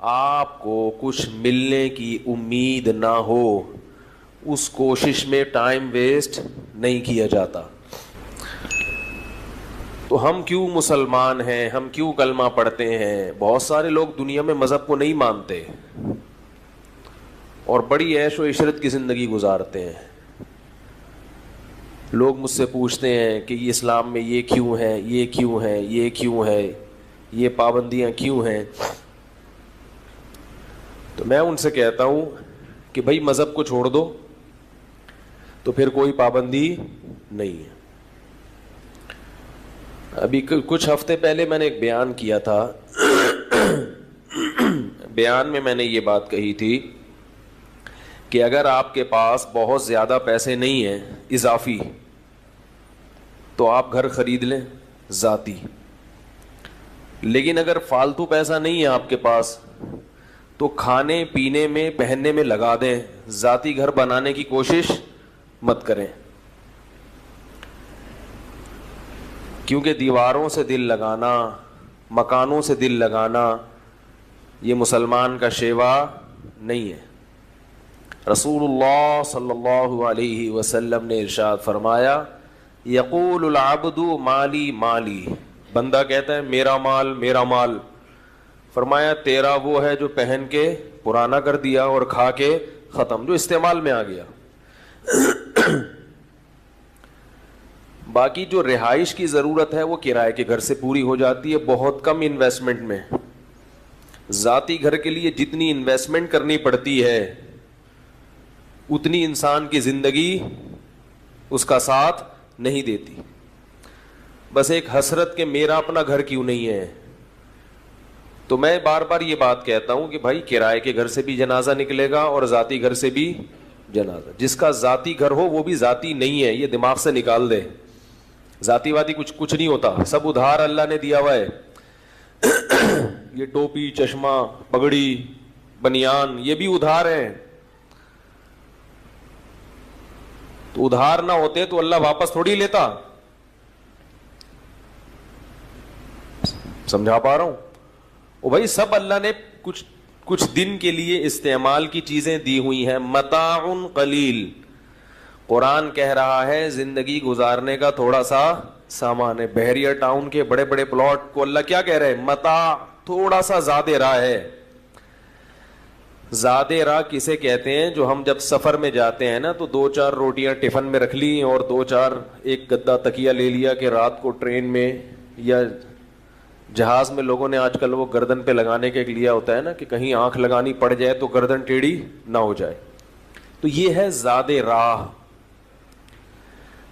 آپ کو کچھ ملنے کی امید نہ ہو، اس کوشش میں ٹائم ویسٹ نہیں کیا جاتا۔ تو ہم کیوں مسلمان ہیں، ہم کیوں کلمہ پڑھتے ہیں؟ بہت سارے لوگ دنیا میں مذہب کو نہیں مانتے اور بڑی عیش و عشرت کی زندگی گزارتے ہیں۔ لوگ مجھ سے پوچھتے ہیں کہ یہ اسلام میں یہ کیوں ہے، یہ کیوں ہے، یہ کیوں ہے، یہ پابندیاں کیوں ہیں؟ تو میں ان سے کہتا ہوں کہ بھائی مذہب کو چھوڑ دو تو پھر کوئی پابندی نہیں ہے۔ ابھی کچھ ہفتے پہلے میں نے ایک بیان کیا تھا، بیان میں نے یہ بات کہی تھی کہ اگر آپ کے پاس بہت زیادہ پیسے نہیں ہیں اضافی، تو آپ گھر خرید لیں ذاتی، لیکن اگر فالتو پیسہ نہیں ہے آپ کے پاس تو کھانے پینے میں پہننے میں لگا دیں، ذاتی گھر بنانے کی کوشش مت کریں، کیونکہ دیواروں سے دل لگانا، مکانوں سے دل لگانا یہ مسلمان کا شیوا نہیں ہے۔ رسول اللہ صلی اللہ علیہ وسلم نے ارشاد فرمایا، یقول العبد مالی مالی، بندہ کہتا ہے میرا مال میرا مال، فرمایا تیرا وہ ہے جو پہن کے پرانا کر دیا اور کھا کے ختم، جو استعمال میں آ گیا۔ باقی جو رہائش کی ضرورت ہے وہ کرائے کے گھر سے پوری ہو جاتی ہے، بہت کم انویسٹمنٹ میں۔ ذاتی گھر کے لیے جتنی انویسٹمنٹ کرنی پڑتی ہے اتنی انسان کی زندگی اس کا ساتھ نہیں دیتی۔ بس ایک حسرت کہ میرا اپنا گھر کیوں نہیں ہے۔ تو میں بار بار یہ بات کہتا ہوں کہ بھائی کرائے کے گھر سے بھی جنازہ نکلے گا اور ذاتی گھر سے بھی جنازہ۔ جس کا ذاتی گھر ہو وہ بھی ذاتی نہیں ہے، یہ دماغ سے نکال دے۔ ذاتی وادی کچھ نہیں ہوتا، سب ادھار اللہ نے دیا ہوا ہے۔ یہ ٹوپی، چشمہ، پگڑی، بنیان یہ بھی ادھار ہیں۔ تو ادھار نہ ہوتے تو اللہ واپس تھوڑی لیتا۔ سمجھا پا رہا ہوں؟ او بھائی سب اللہ نے کچھ دن کے لیے استعمال کی چیزیں دی ہوئی ہیں، متاع قلیل۔ قرآن کہہ رہا ہے زندگی گزارنے کا تھوڑا سا سامان ہے۔ بحریہ ٹاؤن کے بڑے بڑے پلاٹ کو اللہ کیا کہہ رہے ہیں؟ متاع، تھوڑا سا زیادہ راہ ہے۔ زیادہ راہ کسے کہتے ہیں؟ جو ہم جب سفر میں جاتے ہیں نا تو 2-4 روٹیاں ٹفن میں رکھ لی اور 2-4 ایک گدا تکیہ لے لیا کہ رات کو ٹرین میں یا جہاز میں لوگوں نے آج کل وہ گردن پہ لگانے کے لیا ہوتا ہے نا کہ کہیں آنکھ لگانی پڑ جائے تو گردن ٹیڑھی نہ ہو جائے۔ تو یہ ہے زیادہ راہ۔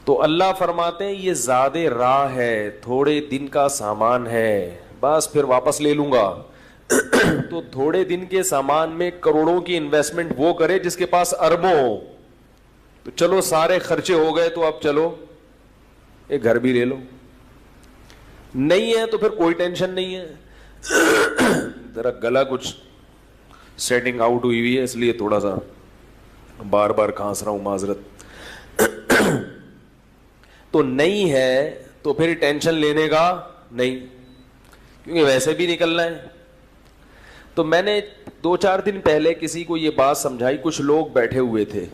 تو اللہ فرماتے ہیں یہ زیادہ راہ ہے، تھوڑے دن کا سامان ہے، بس پھر واپس لے لوں گا۔ تو تھوڑے دن کے سامان میں کروڑوں کی انویسٹمنٹ وہ کرے جس کے پاس اربوں ہو۔ تو چلو سارے خرچے ہو گئے تو اب چلو ایک گھر بھی لے لو، نہیں ہے تو پھر کوئی ٹینشن نہیں ہے۔ ذرا گلا کچھ سیٹنگ آؤٹ ہوئی ہے اس لیے تھوڑا سا بار بار کھانس رہا ہوں، معذرت۔ تو نہیں ہے تو پھر ٹینشن لینے کا نہیں، کیونکہ ویسے بھی نکلنا ہے۔ تو میں نے 2-4 دن پہلے کسی کو یہ بات سمجھائی، کچھ لوگ بیٹھے ہوئے تھے،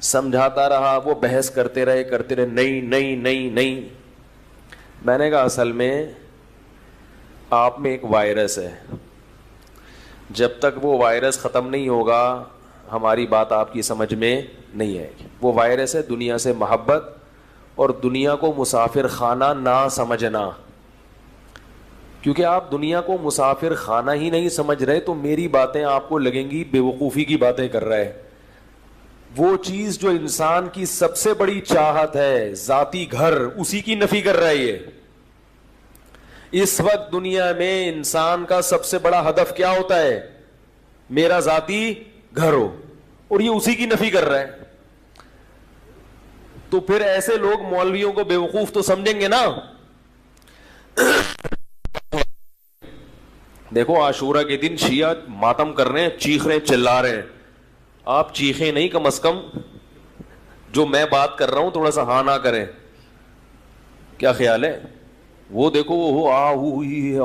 سمجھاتا رہا، وہ بحث کرتے رہے نہیں نہیں نہیں نہیں۔ میں نے کہا اصل میں آپ میں ایک وائرس ہے، جب تک وہ وائرس ختم نہیں ہوگا ہماری بات آپ کی سمجھ میں نہیں آئے گی۔ وہ وائرس ہے دنیا سے محبت اور دنیا کو مسافر خانہ نہ سمجھنا۔ کیونکہ آپ دنیا کو مسافر خانہ ہی نہیں سمجھ رہے تو میری باتیں آپ کو لگیں گی بے وقوفی کی باتیں کر رہے۔ وہ چیز جو انسان کی سب سے بڑی چاہت ہے، ذاتی گھر، اسی کی نفی کر رہا ہے یہ۔ اس وقت دنیا میں انسان کا سب سے بڑا ہدف کیا ہوتا ہے؟ میرا ذاتی گھر ہو، اور یہ اسی کی نفی کر رہا ہے۔ تو پھر ایسے لوگ مولویوں کو بے وقوف تو سمجھیں گے نا۔ دیکھو عاشورہ کے دن شیعہ ماتم کر رہے ہیں، چیخ رہے ہیں، چلا رہے ہیں۔ آپ چیخیں نہیں، کم از کم جو میں بات کر رہا ہوں تھوڑا سا ہاں نہ کریں۔ کیا خیال ہے؟ وہ دیکھو وہ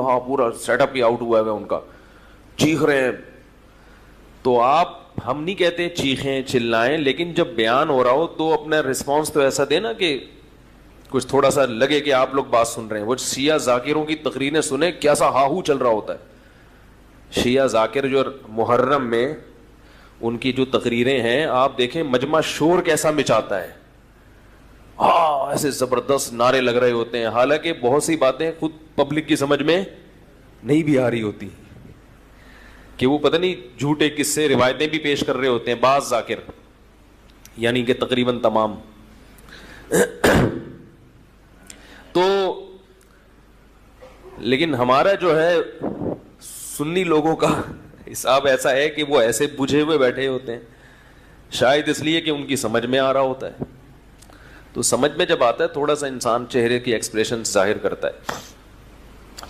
ہاں پورا سیٹ اپ ہی آؤٹ ہوا ہے ان کا، چیخ رہے ہیں. تو آپ, ہم نہیں کہتے چیخیں چلائیں, لیکن جب بیان ہو رہا ہو تو اپنا رسپانس تو ایسا دینا کہ کچھ تھوڑا سا لگے کہ آپ لوگ بات سن رہے ہیں. وہ شیعہ ذاکروں کی تقریریں سنیں کیسا ہاہو چل رہا ہوتا ہے. شیعہ ذاکر جو محرم میں ان کی جو تقریریں ہیں آپ دیکھیں, مجمع شور کیسا مچاتا ہے, ایسے زبردست نعرے لگ رہے ہوتے ہیں, حالانکہ بہت سی باتیں خود پبلک کی سمجھ میں نہیں بھی آ رہی ہوتی, کہ وہ پتہ نہیں جھوٹے قصے روایتیں بھی پیش کر رہے ہوتے ہیں بعض ذاکر, یعنی کہ تقریباً تمام. تو لیکن ہمارا جو ہے سنی لوگوں کا حساب ایسا ہے کہ وہ ایسے بجھے ہوئے بیٹھے ہوتے ہیں, شاید اس لیے کہ ان کی سمجھ میں آ رہا ہوتا ہے. تو سمجھ میں جب آتا ہے تھوڑا سا انسان چہرے کی ایکسپریشن ظاہر کرتا ہے.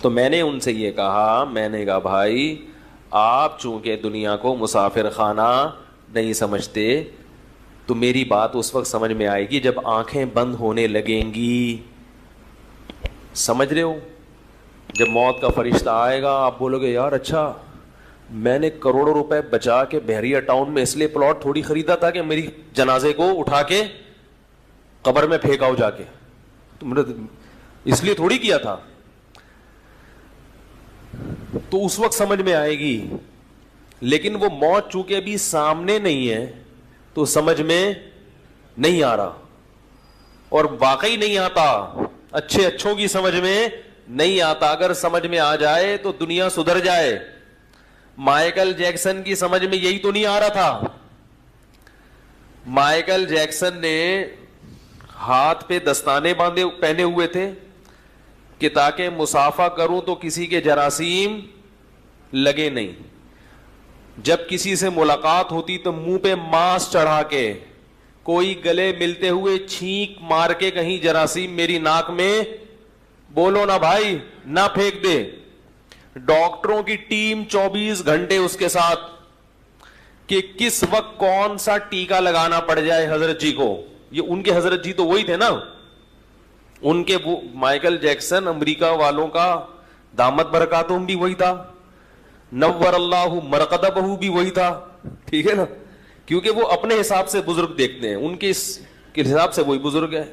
تو میں نے ان سے یہ کہا, میں نے کہا بھائی آپ چونکہ دنیا کو مسافر خانہ نہیں سمجھتے, تو میری بات اس وقت سمجھ میں آئے گی جب آنکھیں بند ہونے لگیں گی. سمجھ رہے ہو, جب موت کا فرشتہ آئے گا آپ بولو گے یار اچھا میں نے کروڑوں روپے بچا کے بحریہ ٹاؤن میں اس لیے پلاٹ تھوڑی خریدا تھا کہ میری جنازے کو اٹھا کے قبر میں پھینکاؤ جا کے, تم نے اس لیے تھوڑی کیا تھا. تو اس وقت سمجھ میں آئے گی, لیکن وہ موت چونکہ ابھی سامنے نہیں ہے تو سمجھ میں نہیں آ رہا, اور واقعی نہیں آتا, اچھے اچھوں کی سمجھ میں نہیں آتا. اگر سمجھ میں آ جائے تو دنیا سدھر جائے. مائیکل جیکسن کی سمجھ میں یہی تو نہیں آ رہا تھا. مائیکل جیکسن نے ہاتھ پہ دستانے پہنے ہوئے تھے کہ تاکہ مسافہ کروں تو کسی کے جراثیم لگے نہیں. جب کسی سے ملاقات ہوتی تو منہ پہ ماسک چڑھا کے, کوئی گلے ملتے ہوئے چھینک مار کے کہیں جراثیم میری ناک میں بولو نا بھائی نہ پھینک دے. ڈاکٹروں کی ٹیم 24 گھنٹے اس کے ساتھ کہ کس وقت کون سا ٹیکا لگانا پڑ جائے حضرت جی کو. یہ ان کے حضرت جی تو وہی تھے نا, ان کے وہ مائیکل جیکسن امریکہ والوں کا دامت برکاتہم بھی وہی تھا, نور اللہ مرقدہ بھی وہی تھا, ٹھیک ہے نا, کیونکہ وہ اپنے حساب سے بزرگ دیکھتے ہیں, ان کے حساب سے وہی بزرگ ہے,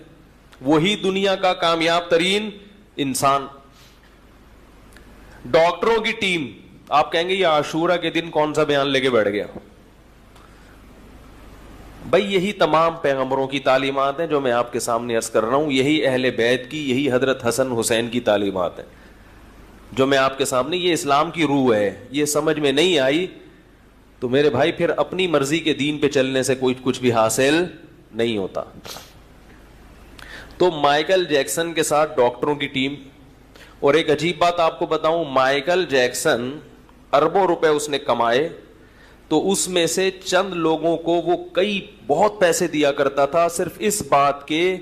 وہی دنیا کا کامیاب ترین انسان. ڈاکٹروں کی ٹیم, آپ کہیں گے یہ عاشورہ کے دن کون سا بیان لے کے بیٹھ گیا. بھائی یہی تمام پیغمبروں کی تعلیمات ہیں جو میں آپ کے سامنے عرض کر رہا ہوں, یہی اہل بیت کی, یہی حضرت حسن حسین کی تعلیمات ہیں جو میں آپ کے سامنے, یہ اسلام کی روح ہے. یہ سمجھ میں نہیں آئی تو میرے بھائی پھر اپنی مرضی کے دین پہ چلنے سے کوئی کچھ بھی حاصل نہیں ہوتا. تو مائیکل جیکسن کے ساتھ ڈاکٹروں کی ٹیم, اور ایک عجیب بات آپ کو بتاؤں, مائیکل جیکسن اربوں روپے اس نے کمائے تو اس میں سے چند لوگوں کو وہ کئی بہت پیسے دیا کرتا تھا صرف اس بات کے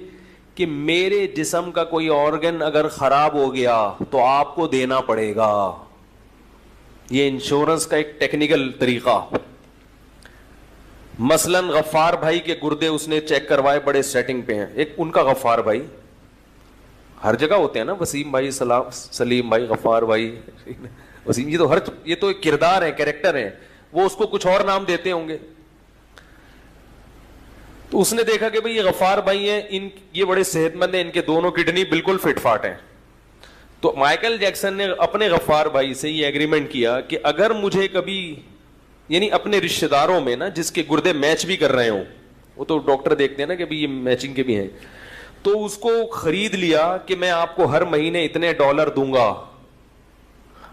کہ میرے جسم کا کوئی آرگن اگر خراب ہو گیا تو آپ کو دینا پڑے گا. یہ انشورنس کا ایک ٹیکنیکل طریقہ. مثلا غفار بھائی کے گردے اس نے چیک کروائے, بڑے سیٹنگ پہ ہیں, ایک ان کا غفار بھائی, ہر جگہ ہوتے ہیں نا, وسیم بھائی, سلیم بھائی, غفار بھائی, وسیم جی تو یہ تو ایک کردار ہے, کیریکٹر ہے, وہ اس کو کچھ اور نام دیتے ہوں گے. تو اس نے دیکھا کہ بھئی یہ غفار بھائی ہیں, یہ بڑے صحت مند ہیں, ان کے دونوں کڈنی بالکل فٹ فاٹ ہیں. تو مائیکل جیکسن نے اپنے غفار بھائی سے یہ ایگریمنٹ کیا کہ اگر مجھے کبھی, یعنی اپنے رشتہ داروں میں نا جس کے گردے میچ بھی کر رہے ہوں, وہ تو ڈاکٹر دیکھتے ہیں نا کہ بھی یہ میچنگ کے بھی ہیں, تو اس کو خرید لیا کہ میں آپ کو ہر مہینے اتنے ڈالر دوں گا,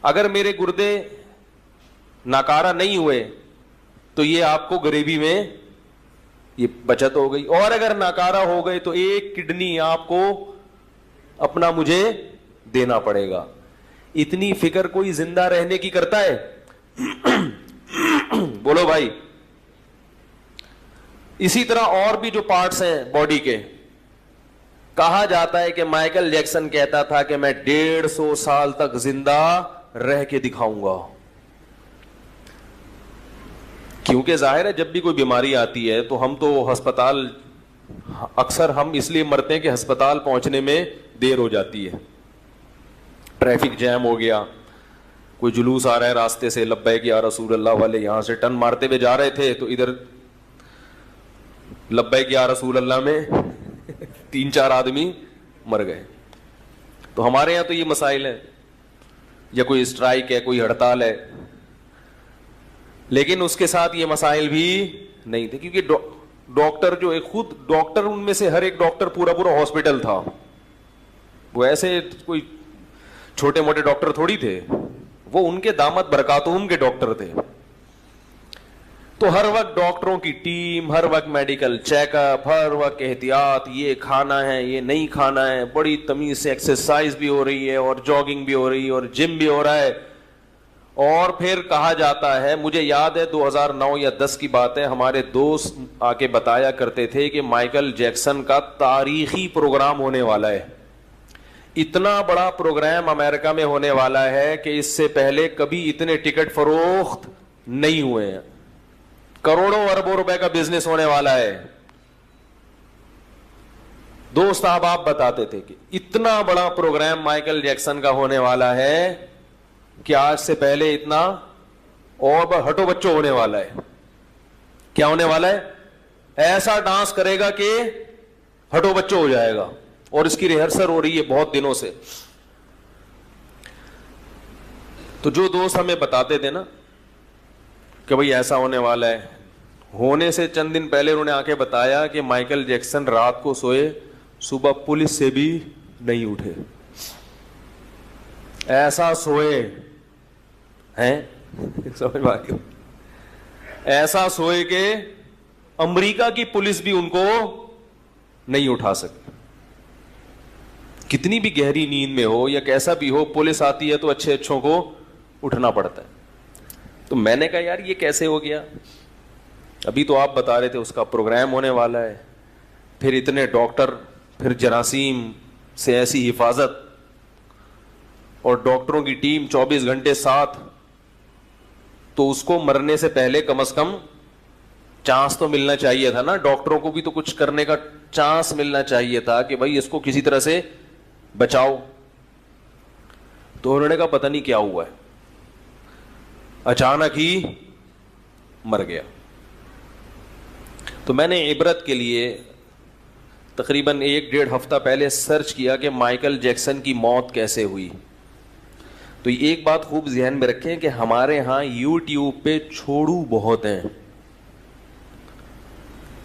اگر میرے گردے ناکارہ نہیں ہوئے تو یہ آپ کو غریبی میں یہ بچت ہو گئی, اور اگر ناکارہ ہو گئے تو ایک کڈنی آپ کو اپنا مجھے دینا پڑے گا. اتنی فکر کوئی زندہ رہنے کی کرتا ہے؟ بولو بھائی. اسی طرح اور بھی جو پارٹس ہیں باڈی کے, کہا جاتا ہے کہ مائیکل جیکسن کہتا تھا کہ میں 150 سال تک زندہ رہ کے دکھاؤں گا, کیونکہ ظاہر ہے جب بھی کوئی بیماری آتی ہے تو ہم تو ہسپتال, اکثر ہم اس لیے مرتے ہیں کہ ہسپتال پہنچنے میں دیر ہو جاتی ہے, ٹریفک جیم ہو گیا, کوئی جلوس آ رہا ہے راستے سے، لبیک یا رسول اللہ والے یہاں سے ٹن مارتے ہوئے جا رہے تھے، تو ادھر لبیک یا رسول اللہ میں 3-4 آدمی مر گئے. تو ہمارے یہاں تو یہ مسائل ہیں، یا کوئی اسٹرائک ہے، کوئی ہڑتال ہے، لیکن اس کے ساتھ یہ مسائل بھی نہیں تھے، کیونکہ ڈاکٹر جو خود ڈاکٹر، ان میں سے ہر ایک ڈاکٹر پورا ہاسپٹل تھا. وہ ایسے کوئی چھوٹے موٹے ڈاکٹر تھوڑی تھے، وہ ان کے دامت برکاتہم کے ڈاکٹر تھے. تو ہر وقت ڈاکٹروں کی ٹیم، ہر وقت میڈیکل چیک اپ، ہر وقت احتیاط، یہ کھانا ہے، یہ نہیں کھانا ہے، بڑی تمیز سے ایکسرسائز بھی ہو رہی ہے، اور جاگنگ بھی ہو رہی ہے، اور جم بھی ہو رہا ہے. اور پھر کہا جاتا ہے، مجھے یاد ہے 2009 یا 10 کی بات ہے، ہمارے دوست آ کے بتایا کرتے تھے کہ مائیکل جیکسن کا تاریخی پروگرام ہونے والا ہے. اتنا بڑا پروگرام امریکہ میں ہونے والا ہے کہ اس سے پہلے کبھی اتنے ٹکٹ فروخت نہیں ہوئے ہیں. کروڑوں اربوں روپے کا بزنس ہونے والا ہے. دوست آپ بتاتے تھے کہ اتنا بڑا پروگرام مائیکل جیکسن کا ہونے والا ہے کہ آج سے پہلے اتنا، اور ہٹو بچوں ہونے والا ہے. کیا ہونے والا ہے؟ ایسا ڈانس کرے گا کہ ہٹو بچوں ہو جائے گا. اور اس کی ریہرسل ہو رہی ہے بہت دنوں سے. تو جو دوست ہمیں بتاتے تھے نا کہ بھئی ایسا ہونے والا ہے، ہونے سے چند دن پہلے انہوں نے آ کے بتایا کہ مائیکل جیکسن رات کو سوئے، صبح پولیس سے بھی نہیں اٹھے. ایسا سوئے ہیں، سمجھ میں آ گئی؟ ایسا سوئے کہ امریکہ کی پولیس بھی ان کو نہیں اٹھا سکتی. کتنی بھی گہری نیند میں ہو یا کیسا بھی ہو، پولیس آتی ہے تو اچھے اچھوں کو اٹھنا پڑتا ہے. تو میں نے کہا یار یہ کیسے ہو گیا؟ ابھی تو آپ بتا رہے تھے اس کا پروگرام ہونے والا ہے، پھر اتنے ڈاکٹر، پھر جراثیم سے ایسی حفاظت، اور ڈاکٹروں کی ٹیم 24 گھنٹے ساتھ. تو اس کو مرنے سے پہلے کم از کم چانس تو ملنا چاہیے تھا نا، ڈاکٹروں کو بھی تو کچھ کرنے کا چانس ملنا چاہیے تھا کہ بھائی اس کو کسی طرح سے بچاؤ. تو انہوں نے کہا پتہ نہیں کیا ہوا ہے، اچانک ہی مر گیا. تو میں نے عبرت کے لیے تقریباً 1-1.5 ہفتہ پہلے سرچ کیا کہ مائیکل جیکسن کی موت کیسے ہوئی. تو ایک بات خوب ذہن میں رکھیں کہ ہمارے ہاں یوٹیوب پہ چھوڑو بہت ہیں.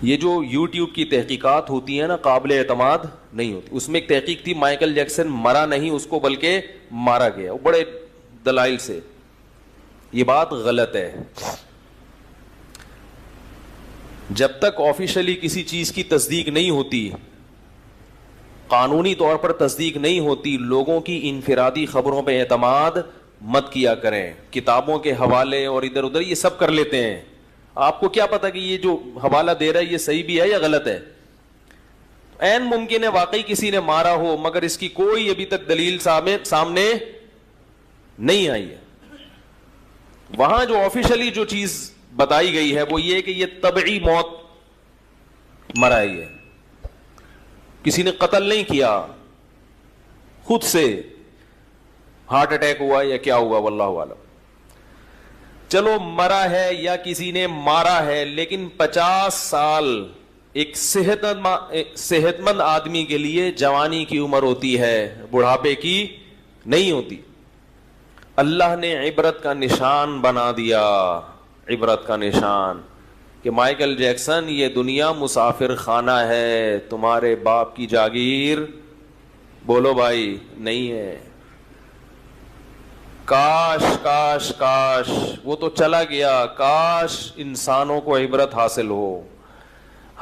یہ جو یوٹیوب کی تحقیقات ہوتی ہیں نا، قابل اعتماد نہیں ہوتی. اس میں ایک تحقیق تھی، مائیکل جیکسن مرا نہیں، اس کو بلکہ مارا گیا، وہ بڑے دلائل سے. یہ بات غلط ہے. جب تک آفیشلی کسی چیز کی تصدیق نہیں ہوتی، قانونی طور پر تصدیق نہیں ہوتی، لوگوں کی انفرادی خبروں پہ اعتماد مت کیا کریں. کتابوں کے حوالے اور ادھر ادھر یہ سب کر لیتے ہیں. آپ کو کیا پتا کہ یہ جو حوالہ دے رہا ہے یہ صحیح بھی ہے یا غلط ہے؟ عین ممکن ہے واقعی کسی نے مارا ہو، مگر اس کی کوئی ابھی تک دلیل سامنے نہیں آئی ہے. وہاں جو آفیشلی جو چیز بتائی گئی ہے وہ یہ کہ یہ طبعی موت مرائی ہے، کسی نے قتل نہیں کیا، خود سے ہارٹ اٹیک ہوا یا کیا ہوا واللہ اعلم. چلو مرا ہے یا کسی نے مارا ہے، لیکن 50 سال ایک صحت مند آدمی کے لیے جوانی کی عمر ہوتی ہے، بڑھاپے کی نہیں ہوتی. اللہ نے عبرت کا نشان بنا دیا، عبرت کا نشان کہ مائیکل جیکسن یہ دنیا مسافر خانہ ہے، تمہارے باپ کی جاگیر بولو بھائی نہیں ہے. کاش کاش کاش وہ تو چلا گیا، کاش انسانوں کو عبرت حاصل ہو.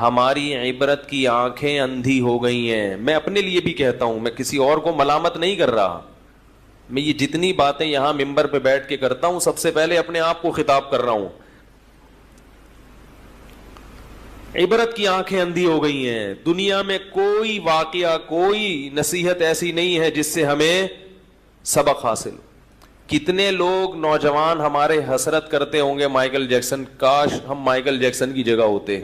ہماری عبرت کی آنکھیں اندھی ہو گئی ہیں. میں اپنے لیے بھی کہتا ہوں، میں کسی اور کو ملامت نہیں کر رہا. میں یہ جتنی باتیں یہاں ممبر پہ بیٹھ کے کرتا ہوں، سب سے پہلے اپنے آپ کو خطاب کر رہا ہوں. عبرت کی آنکھیں اندھی ہو گئی ہیں. دنیا میں کوئی واقعہ، کوئی نصیحت ایسی نہیں ہے جس سے ہمیں سبق حاصل. کتنے لوگ نوجوان ہمارے حسرت کرتے ہوں گے مائیکل جیکسن، کاش ہم مائیکل جیکسن کی جگہ ہوتے.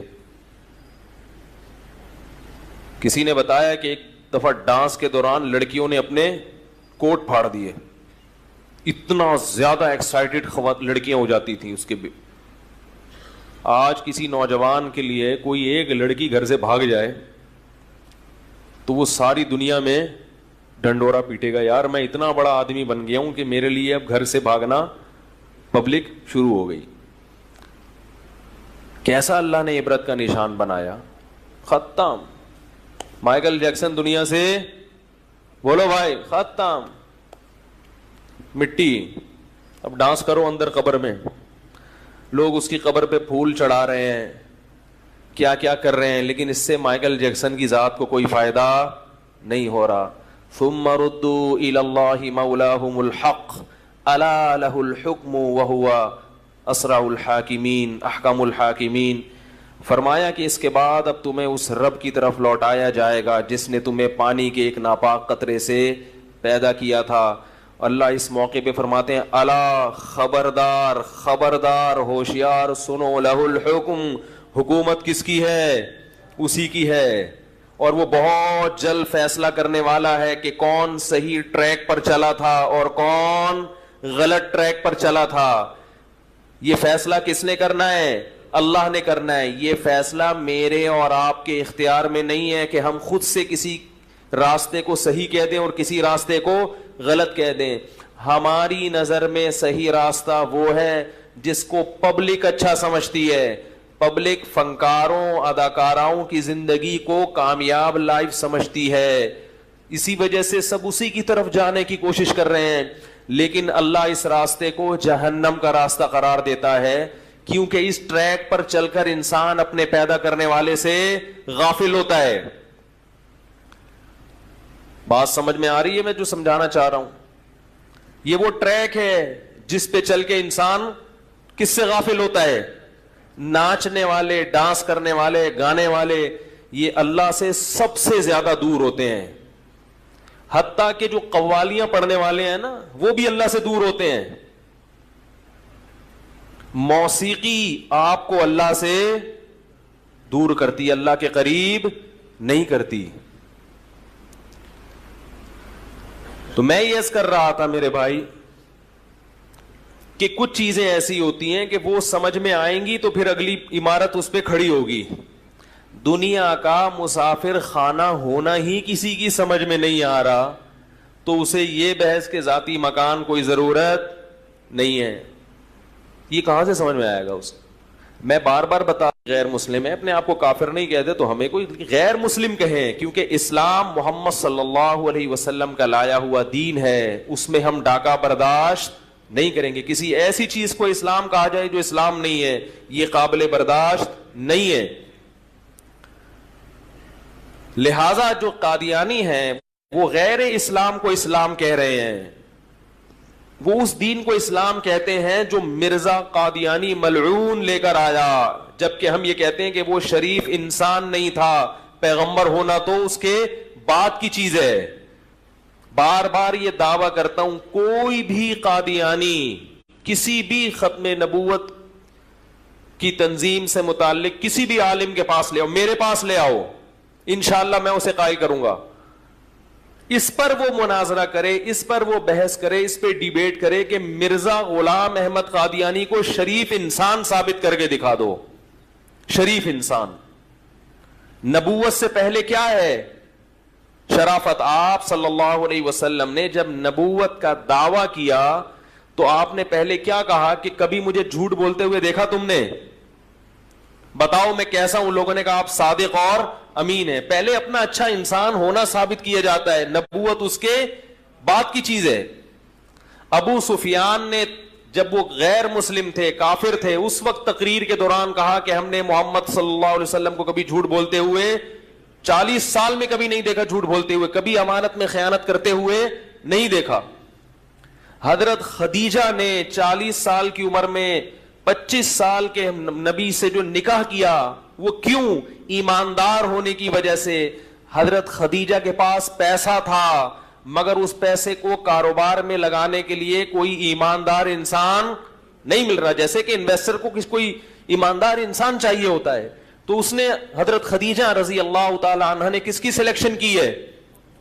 کسی نے بتایا کہ ایک دفعہ ڈانس کے دوران لڑکیوں نے اپنے کوٹ پھاڑ دیے. اتنا زیادہ ایکسائٹیڈ لڑکیاں ہو جاتی تھیں اس کے آج کسی نوجوان کے لیے کوئی ایک لڑکی گھر سے بھاگ جائے تو وہ ساری دنیا میں ڈنڈورا پیٹے گا، یار میں اتنا بڑا آدمی بن گیا ہوں کہ میرے لیے اب گھر سے بھاگنا پبلک شروع ہو گئی. کیسا اللہ نے عبرت کا نشان بنایا. ختم. مائیکل جیکسن دنیا سے بولو بھائی ختم، مٹی. اب ڈانس کرو اندر قبر میں، لوگ اس کی قبر پہ پھول چڑھا رہے ہیں، کیا کیا کر رہے ہیں، لیکن اس سے مائیکل جیکسن کی ذات کو کوئی فائدہ نہیں ہو رہا. ثم ردوا الى الله مولاهم الحق الا له الحكم وهو اسرع الحاکمین احکم الحاکمین. فرمایا کہ اس کے بعد اب تمہیں اس رب کی طرف لوٹایا جائے گا جس نے تمہیں پانی کے ایک ناپاک قطرے سے پیدا کیا تھا. اللہ اس موقع پہ فرماتے ہیں الا، خبردار خبردار ہوشیار سنو، لہ الحکم، حکومت کس کی ہے؟ اسی کی ہے، اور وہ بہت جلد فیصلہ کرنے والا ہے کہ کون صحیح ٹریک پر چلا تھا اور کون غلط ٹریک پر چلا تھا. یہ فیصلہ کس نے کرنا ہے؟ اللہ نے کرنا ہے. یہ فیصلہ میرے اور آپ کے اختیار میں نہیں ہے کہ ہم خود سے کسی راستے کو صحیح کہہ دیں اور کسی راستے کو غلط کہہ دیں. ہماری نظر میں صحیح راستہ وہ ہے جس کو پبلک اچھا سمجھتی ہے. پبلک فنکاروں اداکاراؤں کی زندگی کو کامیاب لائف سمجھتی ہے، اسی وجہ سے سب اسی کی طرف جانے کی کوشش کر رہے ہیں. لیکن اللہ اس راستے کو جہنم کا راستہ قرار دیتا ہے، کیونکہ اس ٹریک پر چل کر انسان اپنے پیدا کرنے والے سے غافل ہوتا ہے. بات سمجھ میں آ رہی ہے میں جو سمجھانا چاہ رہا ہوں؟ یہ وہ ٹریک ہے جس پہ چل کے انسان کس سے غافل ہوتا ہے؟ ناچنے والے، ڈانس کرنے والے، گانے والے یہ اللہ سے سب سے زیادہ دور ہوتے ہیں. حتیٰ کہ جو قوالیاں پڑھنے والے ہیں نا وہ بھی اللہ سے دور ہوتے ہیں. موسیقی آپ کو اللہ سے دور کرتی، اللہ کے قریب نہیں کرتی. تو میں یہ عرض کر رہا تھا میرے بھائی کہ کچھ چیزیں ایسی ہوتی ہیں کہ وہ سمجھ میں آئیں گی تو پھر اگلی عمارت اس پہ کھڑی ہوگی. دنیا کا مسافر خانہ ہونا ہی کسی کی سمجھ میں نہیں آ رہا تو اسے یہ بحث کے ذاتی مکان کوئی ضرورت نہیں ہے. یہ کہاں سے سمجھ میں آئے گا اسے؟ میں بار بار بتا، غیر مسلم ہے، اپنے آپ کو کافر نہیں کہتے تو ہمیں کوئی غیر مسلم کہیں، کیونکہ اسلام محمد صلی اللہ علیہ وسلم کا لایا ہوا دین ہے، اس میں ہم ڈاکہ برداشت نہیں کریں گے. کسی ایسی چیز کو اسلام کہا جائے جو اسلام نہیں ہے، یہ قابل برداشت نہیں ہے. لہذا جو قادیانی ہیں وہ غیر اسلام کو اسلام کہہ رہے ہیں، وہ اس دین کو اسلام کہتے ہیں جو مرزا قادیانی ملعون لے کر آیا، جبکہ ہم یہ کہتے ہیں کہ وہ شریف انسان نہیں تھا، پیغمبر ہونا تو اس کے بعد کی چیز ہے. بار بار یہ دعویٰ کرتا ہوں، کوئی بھی قادیانی کسی بھی ختم نبوت کی تنظیم سے متعلق کسی بھی عالم کے پاس لے آؤ، میرے پاس لے آؤ، انشاءاللہ میں اسے قائل کروں گا. اس پر وہ مناظرہ کرے، اس پر وہ بحث کرے، اس پہ ڈیبیٹ کرے کہ مرزا غلام احمد قادیانی کو شریف انسان ثابت کر کے دکھا دو. شریف انسان نبوت سے پہلے کیا ہے؟ شرافت. آپ صلی اللہ علیہ وسلم نے جب نبوت کا دعویٰ کیا تو آپ نے پہلے کیا کہا کہ کبھی مجھے جھوٹ بولتے ہوئے دیکھا تم نے؟ بتاؤ میں کیسا ہوں؟ لوگوں نے کہا آپ صادق اور امین ہیں. پہلے اپنا اچھا انسان ہونا ثابت کیا جاتا ہے، نبوت اس کے بعد کی چیز ہے. ابو سفیان نے جب وہ غیر مسلم تھے، کافر تھے، اس وقت تقریر کے دوران کہا کہ ہم نے محمد صلی اللہ علیہ وسلم کو کبھی جھوٹ بولتے ہوئے 40 سال میں کبھی نہیں دیکھا، جھوٹ بولتے ہوئے، کبھی امانت میں خیانت کرتے ہوئے نہیں دیکھا. حضرت خدیجہ نے 40 سال کی عمر میں 25 سال کے نبی سے جو نکاح کیا وہ کیوں؟ ایماندار ہونے کی وجہ سے. حضرت خدیجہ کے پاس پیسہ تھا مگر اس پیسے کو کاروبار میں لگانے کے لیے کوئی ایماندار انسان نہیں مل رہا، جیسے کہ انویسٹر کو کوئی ایماندار انسان چاہیے ہوتا ہے. تو اس نے حضرت خدیجہ رضی اللہ تعالی عنہ نے کس کی سلیکشن کی ہے؟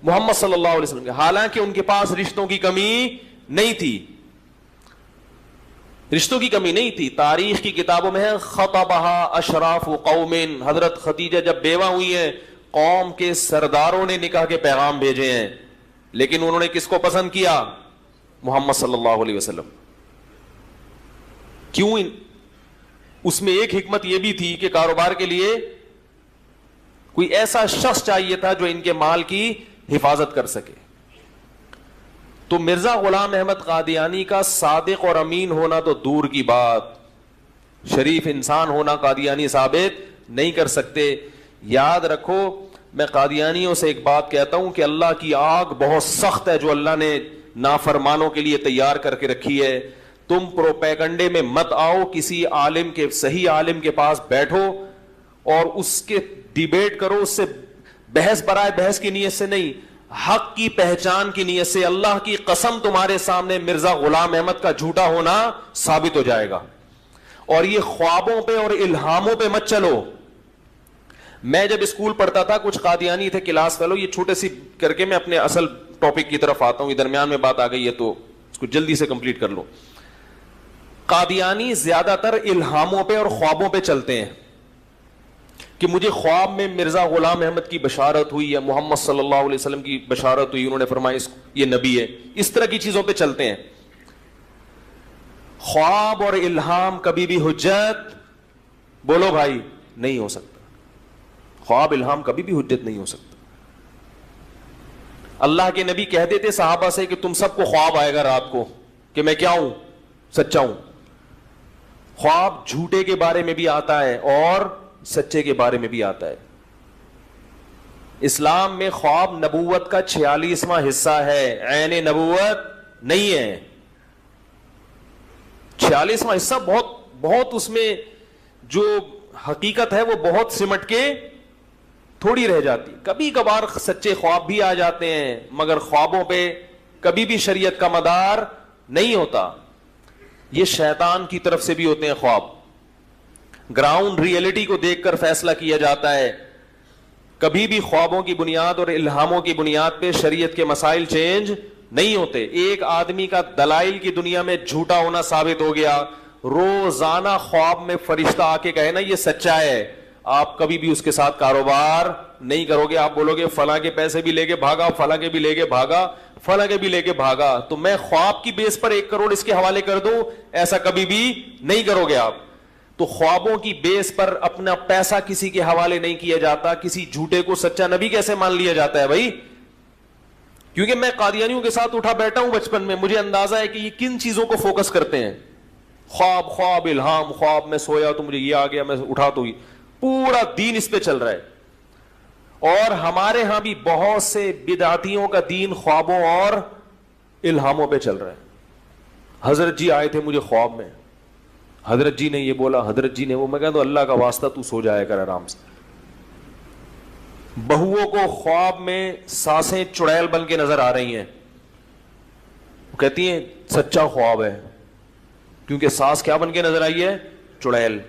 محمد صلی اللہ علیہ وسلم کے. حالانکہ ان کے پاس رشتوں کی کمی نہیں تھی. رشتوں کی کمی نہیں تھی. تاریخ کی کتابوں میں ہے خطبہا اشراف قوم, حضرت خدیجہ جب بیوہ ہوئی ہیں قوم کے سرداروں نے نکاح کے پیغام بھیجے ہیں, لیکن انہوں نے کس کو پسند کیا؟ محمد صلی اللہ علیہ وسلم. کیوں؟ اس میں ایک حکمت یہ بھی تھی کہ کاروبار کے لیے کوئی ایسا شخص چاہیے تھا جو ان کے مال کی حفاظت کر سکے. تو مرزا غلام احمد قادیانی کا صادق اور امین ہونا تو دور کی بات, شریف انسان ہونا قادیانی ثابت نہیں کر سکتے. یاد رکھو, میں قادیانیوں سے ایک بات کہتا ہوں کہ اللہ کی آگ بہت سخت ہے جو اللہ نے نافرمانوں کے لیے تیار کر کے رکھی ہے. تم پروپیگنڈے میں مت آؤ, کسی عالم کے, صحیح عالم کے پاس بیٹھو اور اس کے ڈیبیٹ کرو, اس سے بحث برائے بحث کی نیت سے نہیں, حق کی پہچان کی نیت سے. اللہ کی قسم تمہارے سامنے مرزا غلام احمد کا جھوٹا ہونا ثابت ہو جائے گا. اور یہ خوابوں پہ اور الہاموں پہ مت چلو. میں جب اسکول پڑھتا تھا کچھ قادیانی تھے کلاس فیلو, یہ چھوٹے سی کر کے میں اپنے اصل ٹاپک کی طرف آتا ہوں, یہ درمیان میں بات آ گئی ہے تو اس کو جلدی سے کمپلیٹ کر لو. قادیانی زیادہ تر الہاموں پہ اور خوابوں پہ چلتے ہیں کہ مجھے خواب میں مرزا غلام احمد کی بشارت ہوئی یا محمد صلی اللہ علیہ وسلم کی بشارت ہوئی, انہوں نے فرمایا یہ نبی ہے. اس طرح کی چیزوں پہ چلتے ہیں. خواب اور الہام کبھی بھی حجت, بولو بھائی, نہیں ہو سکتا. خواب الہام کبھی بھی حجت نہیں ہو سکتا. اللہ کے نبی کہہ دیتے صحابہ سے کہ تم سب کو خواب آئے گا رات کو کہ میں کیا ہوں, سچا ہوں. خواب جھوٹے کے بارے میں بھی آتا ہے اور سچے کے بارے میں بھی آتا ہے. اسلام میں خواب نبوت کا 46واں حصہ ہے, عین نبوت نہیں ہے. 46واں حصہ بہت بہت, اس میں جو حقیقت ہے وہ بہت سمٹ کے تھوڑی رہ جاتی. کبھی کبھار سچے خواب بھی آ جاتے ہیں, مگر خوابوں پہ کبھی بھی شریعت کا مدار نہیں ہوتا. یہ شیطان کی طرف سے بھی ہوتے ہیں خواب. گراؤنڈ ریئلٹی کو دیکھ کر فیصلہ کیا جاتا ہے. کبھی بھی خوابوں کی بنیاد اور الہاموں کی بنیاد پہ شریعت کے مسائل چینج نہیں ہوتے. ایک آدمی کا دلائل کی دنیا میں جھوٹا ہونا ثابت ہو گیا, روزانہ خواب میں فرشتہ آ کے کہے نا یہ سچا ہے, آپ کبھی بھی اس کے ساتھ کاروبار نہیں کرو گے. آپ بولو گے فلاں کے پیسے بھی لے کے بھاگا, فلاں کے بھی لے کے بھاگا, فلاں کے بھی لے کے بھاگا, تو میں خواب کی بیس پر 1 کروڑ اس کے حوالے کر دوں, ایسا کبھی بھی نہیں کرو گے آپ. تو خوابوں کی بیس پر اپنا پیسہ کسی کے حوالے نہیں کیا جاتا. کسی جھوٹے کو سچا نبی کیسے مان لیا جاتا ہے بھائی؟ کیونکہ میں قادیانیوں کے ساتھ اٹھا بیٹھا ہوں بچپن میں, مجھے اندازہ ہے کہ یہ کن چیزوں کو فوکس کرتے ہیں. خواب, خواب, الہام, خواب میں سویا تو مجھے یہ آ گیا, میں اٹھا تو پورا دین اس پہ چل رہا ہے. اور ہمارے ہاں بھی بہت سے بدعتیوں کا دین خوابوں اور الہاموں پہ چل رہا ہے. حضرت جی آئے تھے مجھے خواب میں, حضرت جی نے یہ بولا, حضرت جی نے وہ. میں کہتا ہوں اللہ کا واسطہ تو سو جایا کر آرام سے. بہوؤں کو خواب میں سانسیں چڑیل بن کے نظر آ رہی ہیں, وہ کہتی ہیں سچا خواب ہے, کیونکہ سانس کیا بن کے نظر آئی ہے؟ چڑیل.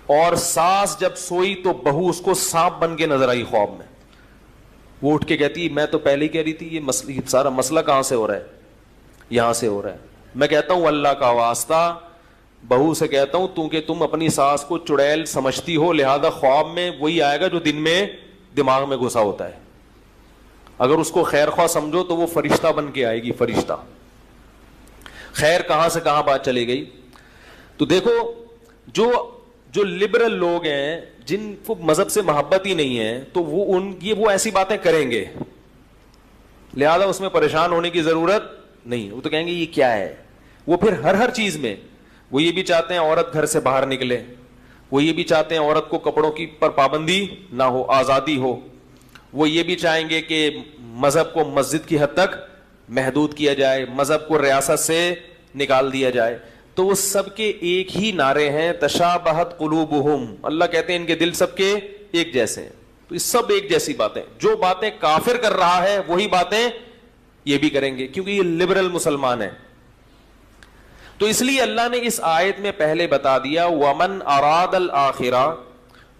اور ساس جب سوئی تو بہو اس کو سانپ بن کے نظر آئی خواب میں. وہ اٹھ کے کہتی میں تو پہلے ہی کہہ رہی تھی یہ سارا مسئلہ کہاں سے ہو رہا ہے؟ یہاں سے ہو رہا ہے. میں کہتا ہوں اللہ کا واسطہ, بہو سے کہتا ہوں تو کہ تم اپنی ساس کو چڑیل سمجھتی ہو, لہذا خواب میں وہی آئے گا جو دن میں دماغ میں گھسا ہوتا ہے. اگر اس کو خیر خواہ سمجھو تو وہ فرشتہ بن کے آئے گی, فرشتہ. خیر کہاں سے کہاں بات چلی گئی. تو دیکھو جو لبرل لوگ ہیں جن کو مذہب سے محبت ہی نہیں ہے, تو وہ ایسی باتیں کریں گے, لہذا اس میں پریشان ہونے کی ضرورت نہیں. وہ تو کہیں گے یہ کیا ہے. وہ پھر ہر چیز میں وہ یہ بھی چاہتے ہیں عورت گھر سے باہر نکلے, وہ یہ بھی چاہتے ہیں عورت کو کپڑوں کی پر پابندی نہ ہو, آزادی ہو. وہ یہ بھی چاہیں گے کہ مذہب کو مسجد کی حد تک محدود کیا جائے, مذہب کو ریاست سے نکال دیا جائے. تو وہ سب کے ایک ہی نعرے ہیں, تشابہت قلوبہم. اللہ کہتے ہیں ان کے دل سب کے ایک جیسے ہیں. تو یہ سب ایک جیسی باتیں, جو باتیں کافر کر رہا ہے وہی باتیں یہ بھی کریں گے, کیونکہ یہ لبرل مسلمان ہے. تو اس لیے اللہ نے اس آیت میں پہلے بتا دیا ومن اراد الآخرہ,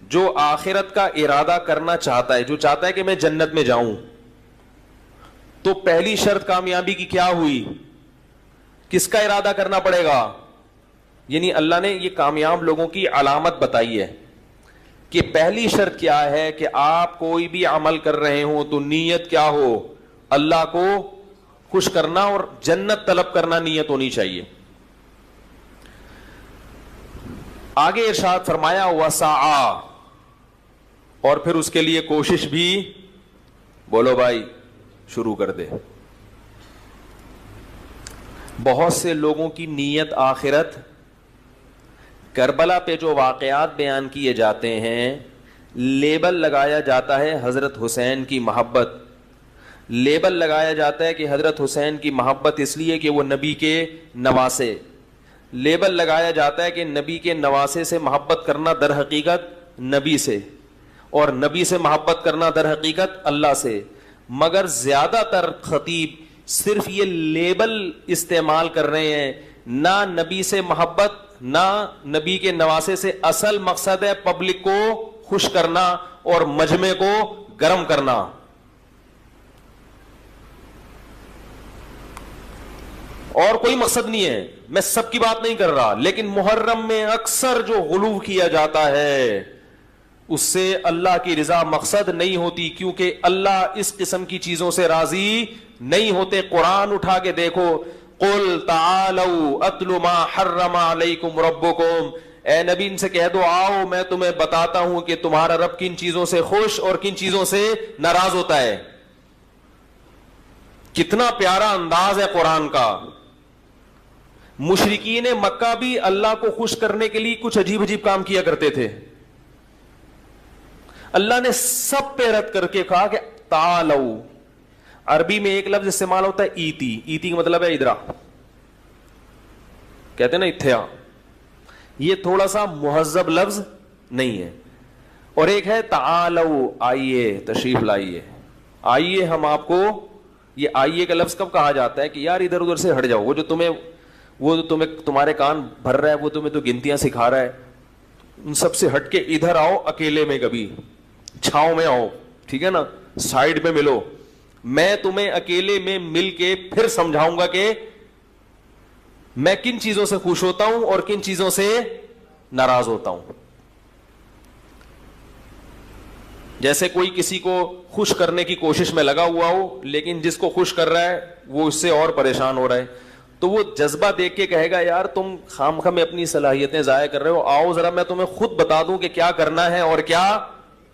جو آخرت کا ارادہ کرنا چاہتا ہے, جو چاہتا ہے کہ میں جنت میں جاؤں, تو پہلی شرط کامیابی کی کیا ہوئی؟ کس کا ارادہ کرنا پڑے گا؟ یعنی اللہ نے یہ کامیاب لوگوں کی علامت بتائی ہے کہ پہلی شرط کیا ہے کہ آپ کوئی بھی عمل کر رہے ہوں تو نیت کیا ہو؟ اللہ کو خوش کرنا اور جنت طلب کرنا نیت ہونی چاہیے. آگے ارشاد فرمایا وسعا، اور پھر اس کے لیے کوشش بھی، بولو بھائی شروع کر دے. بہت سے لوگوں کی نیت آخرت. کربلا پہ جو واقعات بیان کیے جاتے ہیں لیبل لگایا جاتا ہے حضرت حسین کی محبت. لیبل لگایا جاتا ہے کہ حضرت حسین کی محبت اس لیے کہ وہ نبی کے نواسے. لیبل لگایا جاتا ہے کہ نبی کے نواسے سے محبت کرنا در حقیقت نبی سے، اور نبی سے محبت کرنا در حقیقت اللہ سے. مگر زیادہ تر خطیب صرف یہ لیبل استعمال کر رہے ہیں، نہ نبی سے محبت نہ نبی کے نواسے سے. اصل مقصد ہے پبلک کو خوش کرنا اور مجمع کو گرم کرنا. اور کوئی مقصد نہیں ہے. میں سب کی بات نہیں کر رہا، لیکن محرم میں اکثر جو غلو کیا جاتا ہے اس سے اللہ کی رضا مقصد نہیں ہوتی، کیونکہ اللہ اس قسم کی چیزوں سے راضی نہیں ہوتے. قرآن اٹھا کے دیکھو، قل تعالوا اتل ما حرم علیکم ربکم، اے نبی ان سے کہہ دو آؤ میں تمہیں بتاتا ہوں کہ تمہارا رب کن چیزوں سے خوش اور کن چیزوں سے ناراض ہوتا ہے. کتنا پیارا انداز ہے قرآن کا. مشرکین مکہ بھی اللہ کو خوش کرنے کے لیے کچھ عجیب عجیب کام کیا کرتے تھے. اللہ نے سب پہ رد کر کے کہا کہ تعالو. عربی میں ایک لفظ استعمال ہوتا ہے ایتی. ایتی کا مطلب ہے ادرا، کہتے ہیں نا اتھیا. یہ تھوڑا سا مہذب لفظ نہیں ہے. اور ایک ہے تعالو، آئیے تشریف لائیے، آئیے ہم آپ کو. یہ آئیے کا لفظ کب کہا جاتا ہے کہ یار ادھر ادھر سے ہٹ جاؤ، وہ جو تمہیں تمہارے کان بھر رہا ہے، وہ تمہیں تو گنتیاں سکھا رہا ہے، ان سب سے ہٹ کے ادھر آؤ، اکیلے میں کبھی چھاؤں میں آؤ، ٹھیک ہے نا، سائیڈ میں ملو، میں تمہیں اکیلے میں مل کے پھر سمجھاؤں گا کہ میں کن چیزوں سے خوش ہوتا ہوں اور کن چیزوں سے ناراض ہوتا ہوں. جیسے کوئی کسی کو خوش کرنے کی کوشش میں لگا ہوا ہو، لیکن جس کو خوش کر رہا ہے وہ اس سے اور پریشان ہو رہا ہے، تو وہ جذبہ دیکھ کے کہے گا یار تم خامخواہ میں اپنی صلاحیتیں ضائع کر رہے ہو، آؤ ذرا میں تمہیں خود بتا دوں کہ کیا کرنا ہے اور کیا